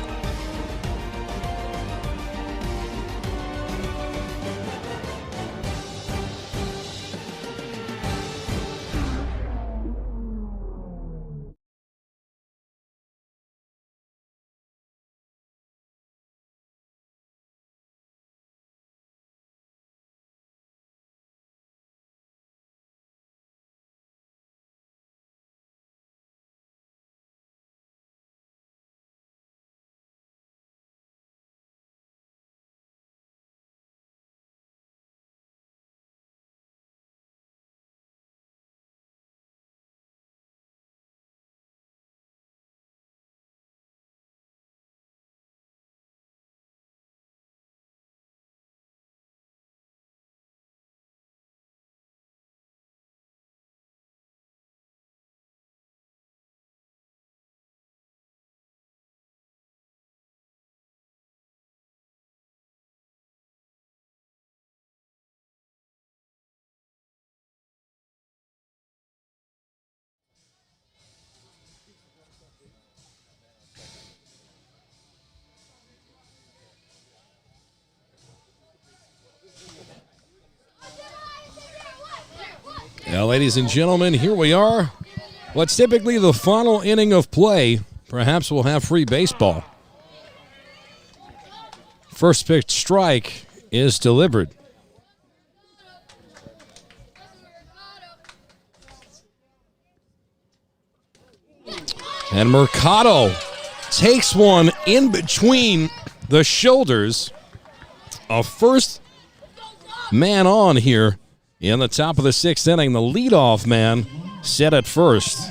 Now, ladies and gentlemen, here we are. What's typically the final inning of play. Perhaps we'll have free baseball. First pitch strike is delivered. And Mercado takes one in between the shoulders. A first man on here in the top of the 6th inning. The leadoff man set at first.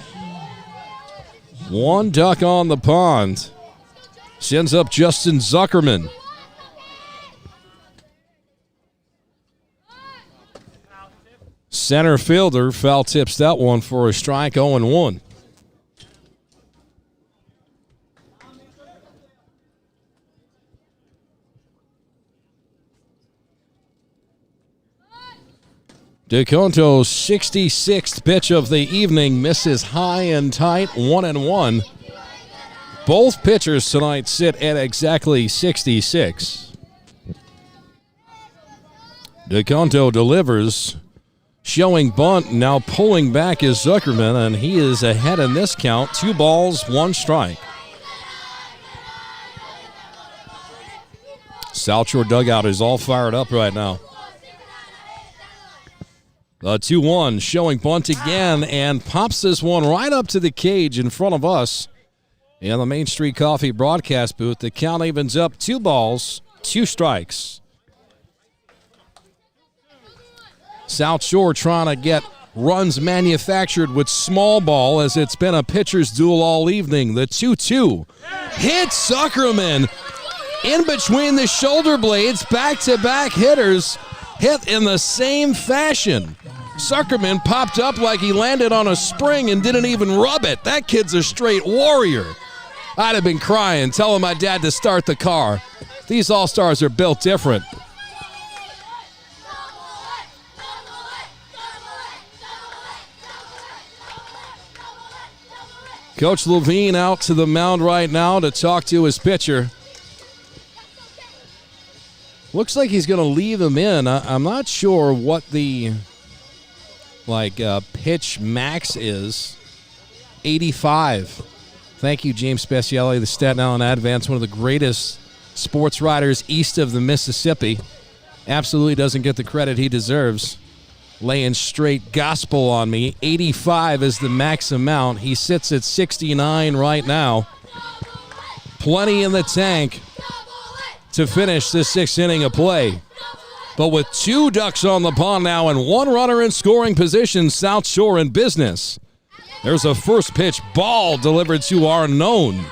One duck on the pond. Sends up Justin Zuckerman. Center fielder foul tips that one for a strike, 0-1. DeConto's 66th pitch of the evening misses high and tight, 1-1. Both pitchers tonight sit at exactly 66. DeConto delivers, showing bunt, now pulling back is Zuckerman, and he is ahead in this count. 2 balls, 1 strike. South Shore dugout is all fired up right now. The 2-1 showing bunt again and pops this one right up to the cage in front of us. In the Main Street Coffee broadcast booth, the count evens up 2 balls, 2 strikes. South Shore trying to get runs manufactured with small ball as it's been a pitcher's duel all evening. The 2-2 hits Zuckerman in between the shoulder blades. Back-to-back hitters hit in the same fashion. Zuckerman popped up like he landed on a spring and didn't even rub it. That kid's a straight warrior. I'd have been crying, telling my dad to start the car. These All-Stars are built different. Coach Levine out to the mound right now to talk to his pitcher. Looks like he's going to leave him in. I'm not sure what the pitch max is. 85. Thank you, James Speciale, the Staten Island Advance, one of the greatest sports writers east of the Mississippi. Absolutely doesn't get the credit he deserves. Laying straight gospel on me. 85 is the max amount. He sits at 69 right now. Plenty in the tank to finish this 6th inning of play. But with 2 ducks on the pond now and 1 runner in scoring position, South Shore in business. There's a first pitch ball delivered to Arnone.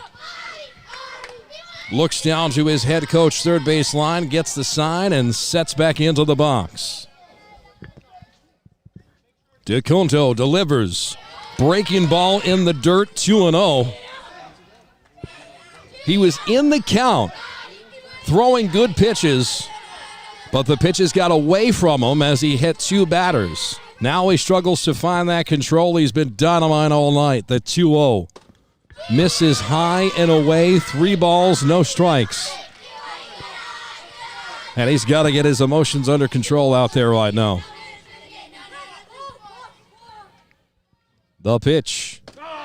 Looks down to his head coach, third base line, gets the sign, and sets back into the box. DeConto delivers. Breaking ball in the dirt, 2-0. He was in the count, throwing good pitches, but the pitches got away from him as he hit 2 batters. Now he struggles to find that control. He's been dynamite all night. The 2-0. Misses high and away. 3 balls, no strikes. And he's got to get his emotions under control out there right now. The pitch.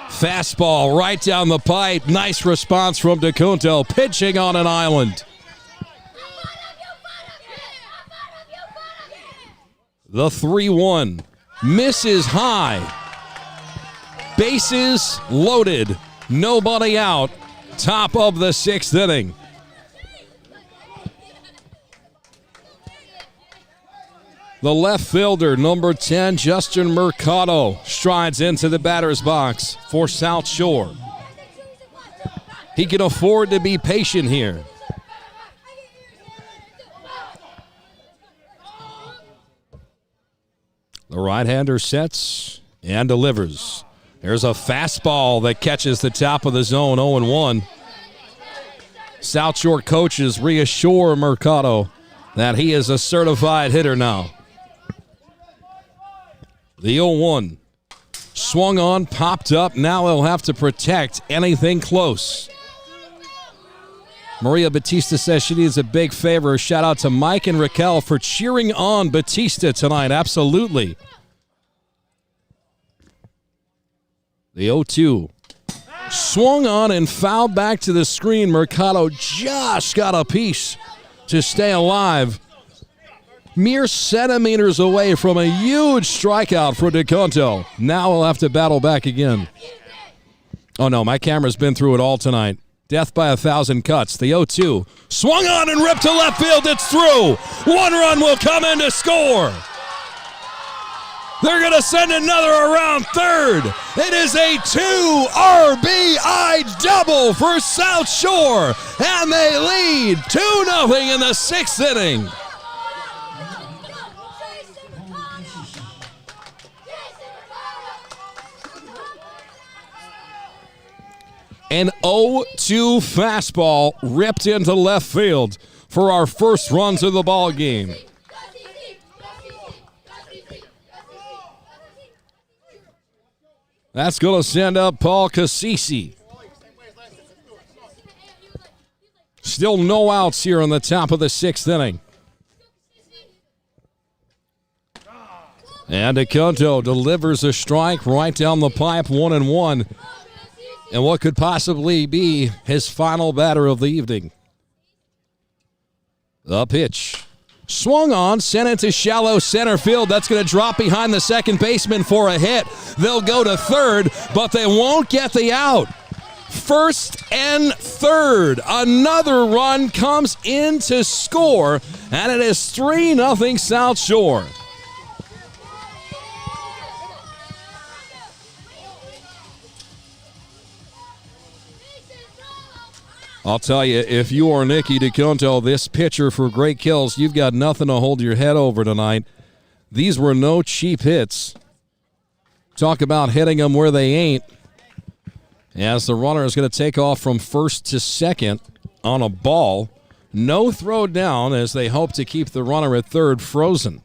Fastball right down the pipe. Nice response from DeConto. Pitching on an island. The 3-1. Misses high. Bases loaded. Nobody out. Top of the 6th inning. The left fielder, number 10, Justin Mercado, strides into the batter's box for South Shore. He can afford to be patient here. The right-hander sets and delivers. There's a fastball that catches the top of the zone, 0-1. South Shore coaches reassure Mercado that he is a certified hitter now. The 0-1. Swung on, popped up. Now he'll have to protect anything close. Maria Batista says she needs a big favor. Shout out to Mike and Raquel for cheering on Batista tonight. Absolutely. The 0-2. Swung on and fouled back to the screen. Mercado just got a piece to stay alive. Mere centimeters away from a huge strikeout for DeConto. Now he'll have to battle back again. Oh no, my camera's been through it all tonight. Death by 1,000 cuts. The 0-2. Swung on and ripped to left field. It's through. 1 run will come in to score. They're going to send another around third. It is a 2 RBI double for South Shore. And they lead 2-0 in the 6th inning. An 0-2 fastball ripped into left field for our first runs of the ball game. That's going to send up Paul Cassisi. Still no outs here on the top of the 6th inning. And DeConto delivers a strike right down the pipe, 1-1. And what could possibly be his final batter of the evening. The pitch. Swung on, sent it to shallow center field. That's going to drop behind the second baseman for a hit. They'll go to third, but they won't get the out. First and third. Another run comes in to score, and it is 3-0 South Shore. I'll tell you, if you are Nicky DeConto, this pitcher for Great Kills, you've got nothing to hold your head over tonight. These were no cheap hits. Talk about hitting them where they ain't. As the runner is going to take off from first to second on a ball. No throw down as they hope to keep the runner at third frozen.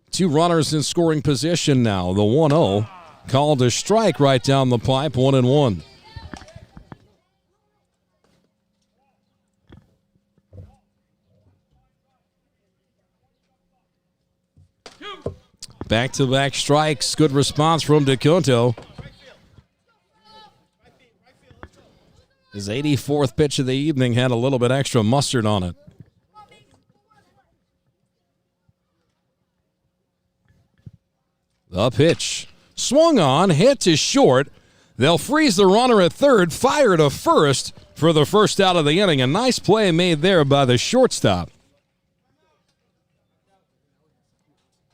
Two runners in scoring position now. The 1-0 called a strike right down the pipe, 1-1. Back-to-back strikes. Good response from DeConto. His 84th pitch of the evening had a little bit extra mustard on it. The pitch. Swung on, hit to short. They'll freeze the runner at third, fire to first for the first out of the inning. A nice play made there by the shortstop.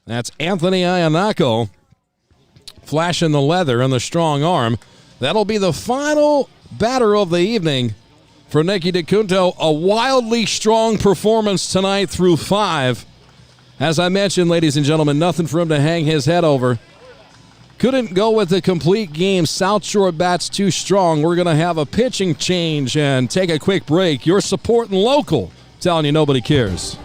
That's Anthony Iannacco flashing the leather and the strong arm. That'll be the final batter of the evening for Nicky DeConto. A wildly strong performance tonight through 5. As I mentioned, ladies and gentlemen, nothing for him to hang his head over. Couldn't go with the complete game. South Shore bats too strong. We're going to have a pitching change and take a quick break. You're supporting local. Telling you nobody cares.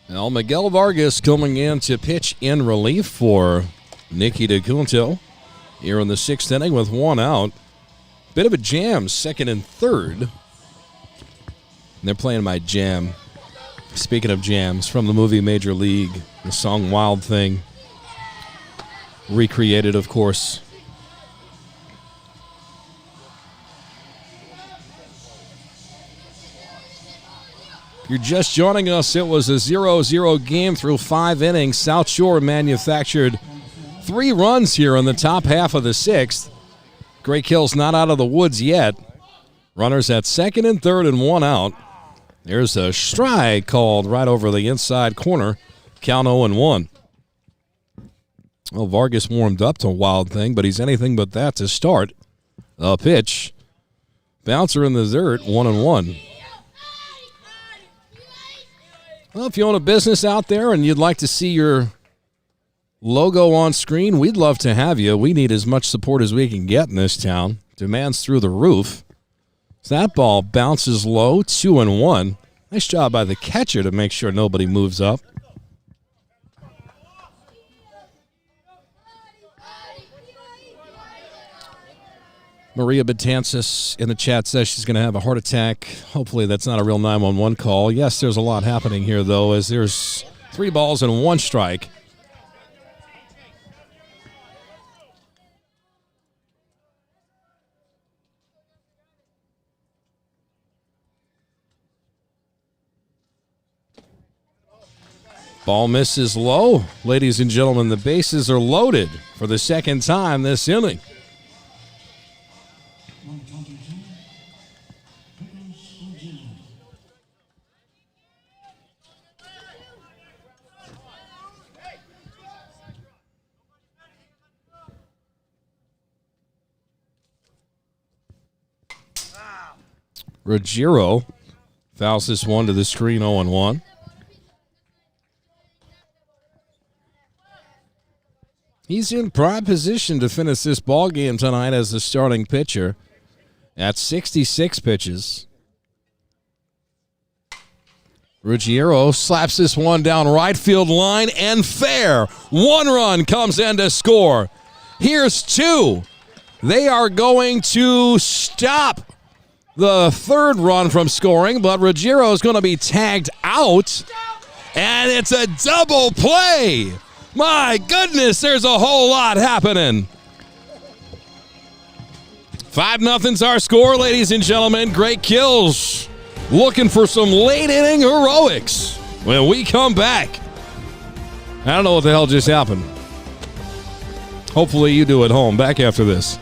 Now, Miguel Vargas coming in to pitch in relief for Nicky DeConto here in the 6th inning with 1 out. Bit of a jam, second and third. And they're playing my jam. Speaking of jams, from the movie Major League, the song Wild Thing. Recreated, of course. If you're just joining us, it was a 0-0 game through 5 innings. South Shore manufactured 3 runs here in the top half of the 6th. Great Kills not out of the woods yet. Runners at second and third and 1 out. There's a strike called right over the inside corner. Count 0-1. Well, Vargas warmed up to Wild Thing, but he's anything but that to start. A pitch. Bouncer in the dirt, 1-1. Well, if you own a business out there and you'd like to see your logo on screen, we'd love to have you. We need as much support as we can get in this town. Demand's through the roof. So that ball bounces low, 2-1. Nice job by the catcher to make sure nobody moves up. Maria Betances in the chat says she's going to have a heart attack. Hopefully that's not a real 911 call. Yes, there's a lot happening here, though, as there's 3 balls and 1 strike. Ball misses low. Ladies and gentlemen, the bases are loaded for the second time this inning. Ruggiero fouls this one to the screen, 0-1. He's in prime position to finish this ball game tonight as the starting pitcher at 66 pitches. Ruggiero slaps this one down right field line and fair. 1 run comes in to score. Here's 2. They are going to stop the 3rd run from scoring, but Ruggiero is going to be tagged out, and it's a double play. My goodness, there's a whole lot happening. 5-0's our score, ladies and gentlemen. Great kills. Looking for some late-inning heroics when we come back. I don't know what the hell just happened. Hopefully you do at home. Back after this.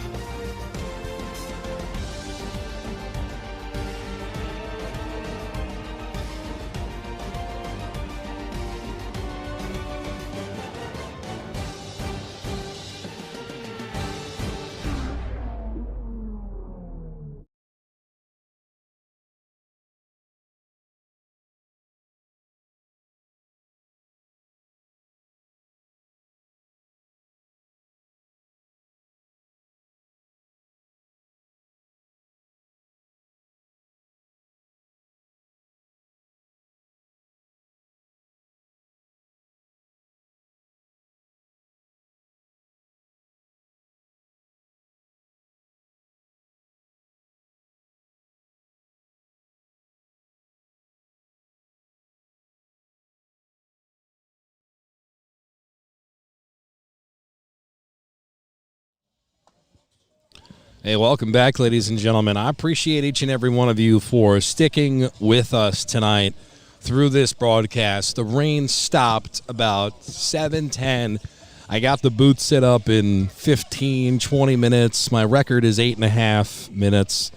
Hey, welcome back, ladies and gentlemen. I appreciate each and every one of you for sticking with us tonight through this broadcast. The rain stopped about 7:10. I got the booth set up in 15, 20 minutes. My record is 8.5 minutes.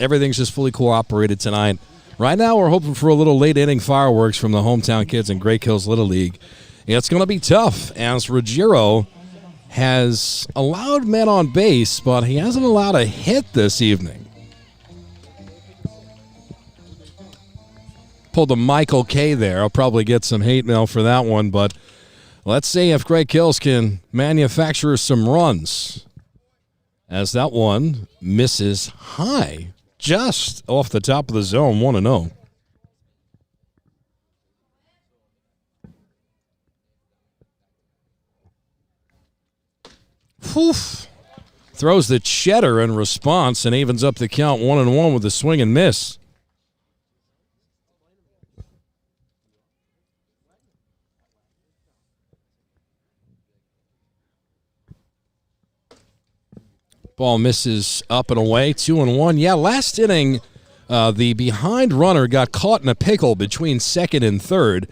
Everything's just fully cooperated tonight. Right now, we're hoping for a little late-inning fireworks from the hometown kids in Great Kills Little League. It's going to be tough as Ruggiero has allowed men on base, but he hasn't allowed a hit this evening. Pulled a Michael K there. I'll probably get some hate mail for that one, but let's see if Great Kills can manufacture some runs. As that one misses high, just off the top of the zone, 1-0. Woof. Throws the cheddar in response and evens up the count 1-1 with a swing and miss. Ball misses up and away, 2-1. Yeah, last inning, the behind runner got caught in a pickle between second and third.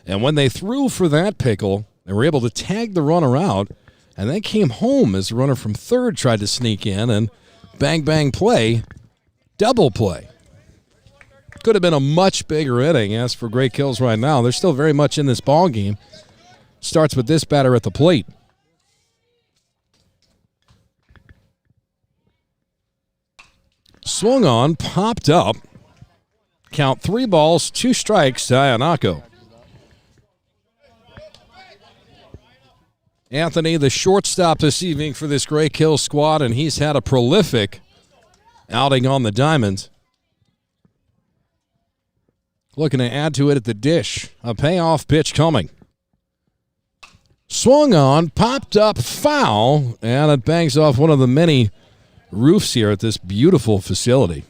And when they threw for that pickle, they were able to tag the runner out. And then came home as the runner from third tried to sneak in, and bang, bang play, double play. Could have been a much bigger inning. As for Great Kills right now, they're still very much in this ball game. Starts with this batter at the plate. Swung on, popped up. Count 3 balls, 2 strikes to Ayanako. Anthony, the shortstop this evening for this Great Kills squad, and he's had a prolific outing on the diamond. Looking to add to it at the dish. A payoff pitch coming. Swung on, popped up, foul, and it bangs off one of the many roofs here at this beautiful facility.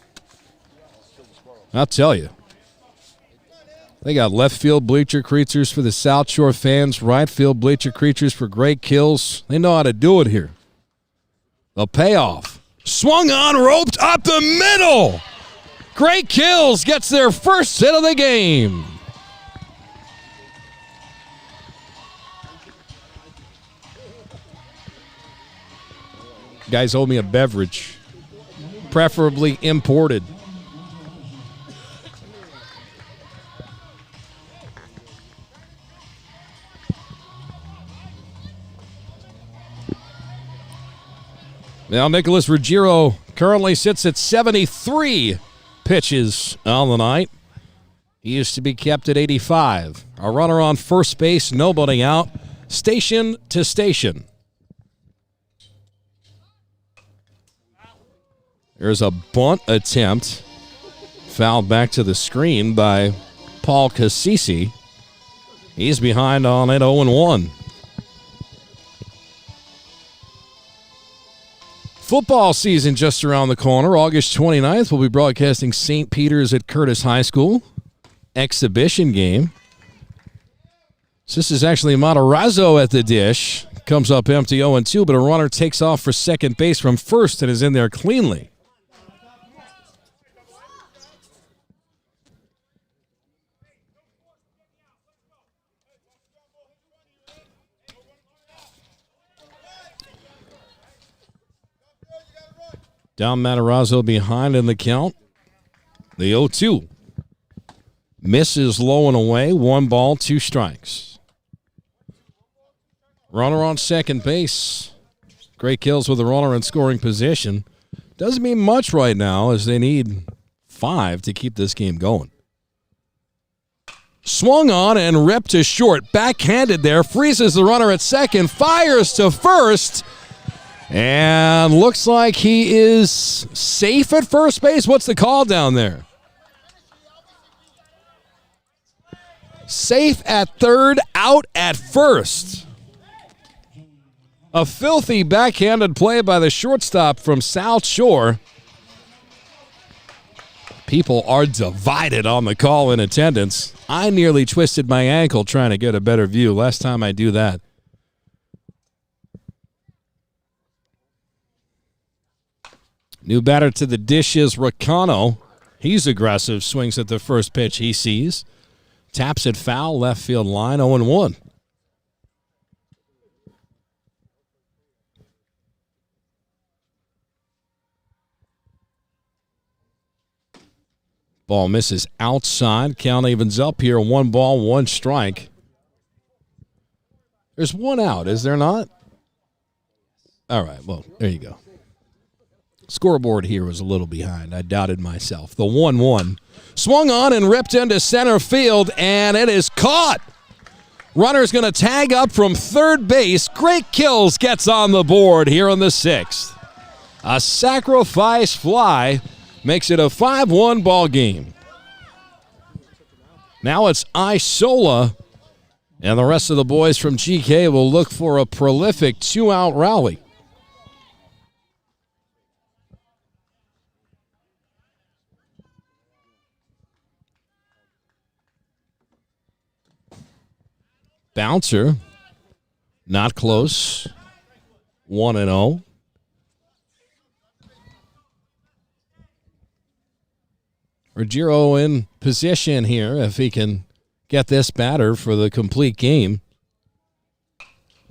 I'll tell you. They got left field bleacher creatures for the South Shore fans, right field bleacher creatures for Great Kills. They know how to do it here. The payoff. Swung on, roped up the middle. Great Kills gets their first hit of the game. Guys owe me a beverage, preferably imported. Now, Nicholas Ruggiero currently sits at 73 pitches on the night. He used to be kept at 85. A runner on first base, nobody out. Station to station. There's a bunt attempt. Fouled back to the screen by Paul Cassisi. He's behind on it 0-1. Football season just around the corner. August 29th, we'll be broadcasting St. Peter's at Curtis High School. Exhibition game. So this is actually Matarazzo at the dish. Comes up empty 0-2, but a runner takes off for second base from first and is in there cleanly. Down Matarazzo behind in the count. The 0-2. Misses low and away. 1 ball, 2 strikes. Runner on second base. Great Kills with a runner in scoring position. Doesn't mean much right now as they need 5 to keep this game going. Swung on and ripped to short. Backhanded there. Freezes the runner at second. Fires to first. And looks like he is safe at first base. What's the call down there? Safe at third, out at first. A filthy backhanded play by the shortstop from South Shore. People are divided on the call in attendance. I nearly twisted my ankle trying to get a better view. Last time I do that. New batter to the dish is Ricano. He's aggressive, swings at the first pitch he sees. Taps it foul, left field line, 0-1. Ball misses outside. Count evens up here. 1 ball, 1 strike. There's 1 out, is there not? All right, well, there you go. Scoreboard here was a little behind. I doubted myself. The 1-1. Swung on and ripped into center field, and it is caught. Runner's going to tag up from third base. Great Kills gets on the board here in the 6th. A sacrifice fly makes it a 5-1 ball game. Now it's Isola, and the rest of the boys from GK will look for a prolific 2-out rally. Bouncer, not close, 1-0. Ruggiero in position here if he can get this batter for the complete game.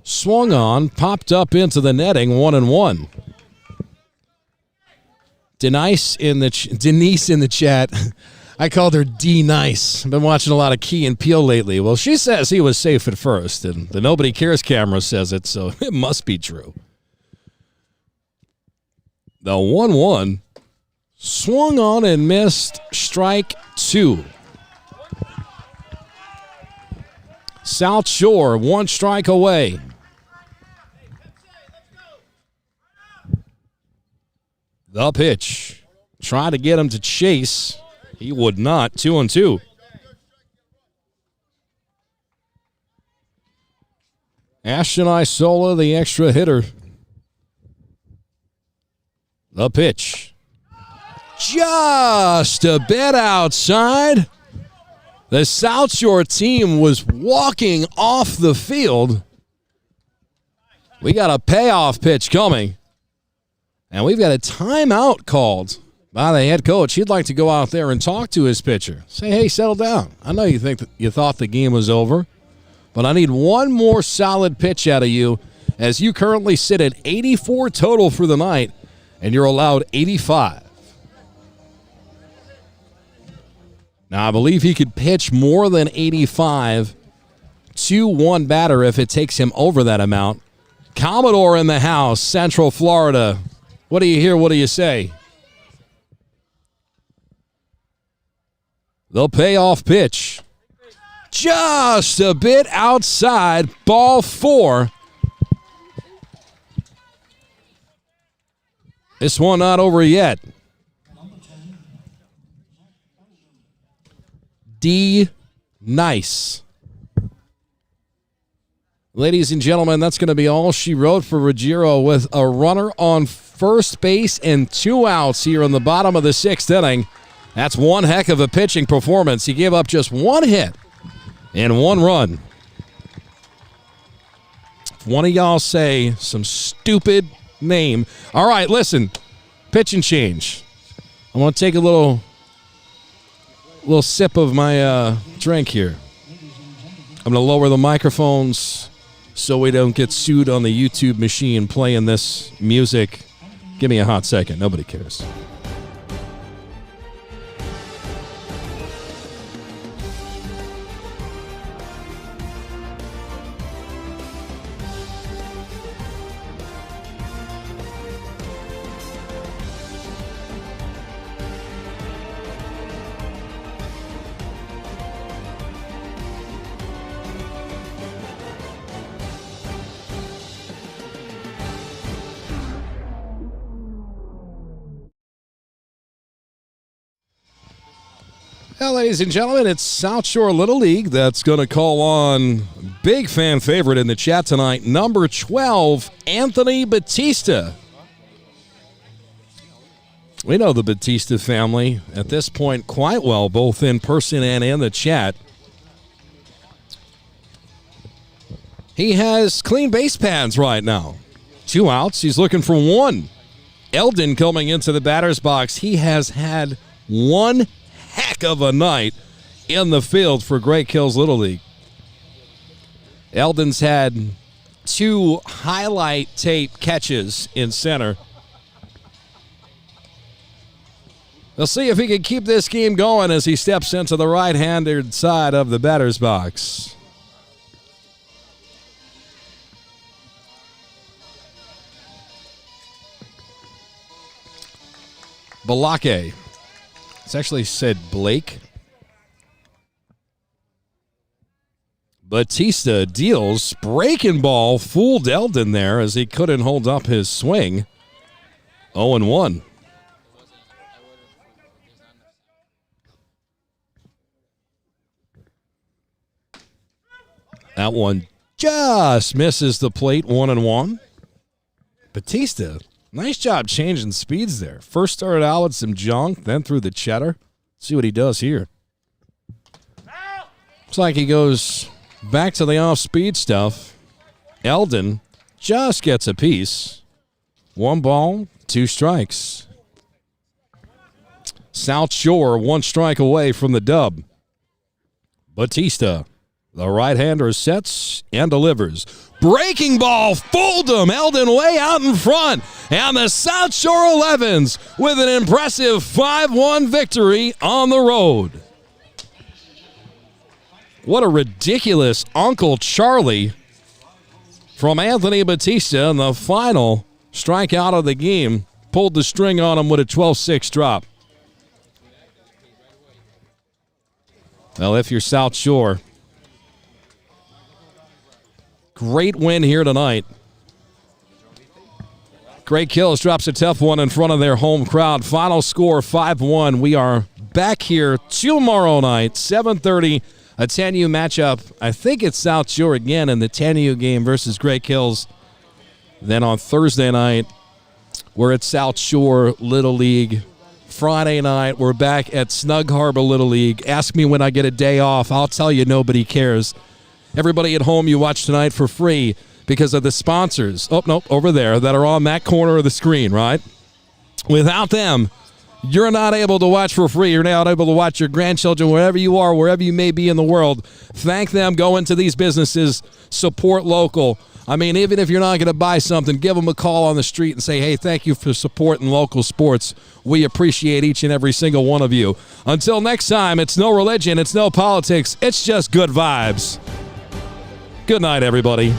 Swung on, popped up into the netting, 1-1. Denise in the chat. I called her D-Nice. I've been watching a lot of Key and Peele lately. Well, she says he was safe at first, and the Nobody Cares camera says it, so it must be true. The 1-1 swung on and missed, strike 2. South Shore, 1 strike away. The pitch. Try to get him to chase. He would not. 2-2. Ashton Isola, the extra hitter. The pitch. Just a bit outside. The South Shore team was walking off the field. We got a payoff pitch coming. And we've got a timeout called by the head coach. He'd like to go out there and talk to his pitcher. Say, hey, settle down. I know you think that you thought the game was over, but I need one more solid pitch out of you as you currently sit at 84 total for the night, and you're allowed 85. Now, I believe he could pitch more than 85 to one batter if it takes him over that amount. Commodore in the house, Central Florida. What do you hear? What do you say? The payoff pitch. Just a bit outside, ball 4. This one not over yet. D. Nice. Ladies and gentlemen, that's going to be all she wrote for Ruggiero with a runner on first base and 2 outs here in the bottom of the 6th inning. That's one heck of a pitching performance. He gave up just 1 hit and 1 run. If one of y'all say some stupid name. All right, listen. Pitch and change. I want to take a little sip of my drink here. I'm going to lower the microphones so we don't get sued on the YouTube machine playing this music. Give me a hot second. Nobody cares. Well, ladies and gentlemen, it's South Shore Little League that's going to call on big fan favorite in the chat tonight, number 12, Anthony Batista. We know the Batista family at this point quite well, both in person and in the chat. He has clean base pads right now. 2 outs. He's looking for 1. Eldon coming into the batter's box. He has had 1 heck of a night in the field for Great Kills Little League. Eldon's had 2 highlight tape catches in center. We'll see if he can keep this game going as he steps into the right-handed side of the batter's box. Balake. It's actually said Blake. Batista deals. Breaking ball fooled Eldon there as he couldn't hold up his swing. 0-1. That one just misses the plate. 1-1. Batista. Nice job changing speeds there. First started out with some junk, then through the cheddar. See what he does here. Looks like he goes back to the off-speed stuff. Eldon just gets a piece. 1 ball, 2 strikes. South Shore 1 strike away from the dub. Batista, the right-hander, sets and delivers. Breaking ball, fooled him. Eldon way out in front. And the South Shore 11s with an impressive 5-1 victory on the road. What a ridiculous Uncle Charlie from Anthony Batista in the final strikeout of the game. Pulled the string on him with a 12-6 drop. Well, if you're South Shore, great win here tonight. Great Kills drops a tough one in front of their home crowd. Final score 5-1. We are back here tomorrow night, 7:30, a 10U matchup. I think it's South Shore again in the 10U game versus Great Kills. Then on Thursday night, We're at South Shore Little League. Friday night, we're back at Snug Harbor Little League. Ask me when I get a day off. I'll tell you nobody cares. Everybody at home, you watch tonight for free because of the sponsors. Oh, no, over there that are on that corner of the screen, right? Without them, you're not able to watch for free. You're not able to watch your grandchildren wherever you are, wherever you may be in the world. Thank them. Go into these businesses. Support local. I mean, even if you're not going to buy something, give them a call on the street and say, hey, thank you for supporting local sports. We appreciate each and every single one of you. Until next time, it's no religion, it's no politics, it's just good vibes. Good night, everybody.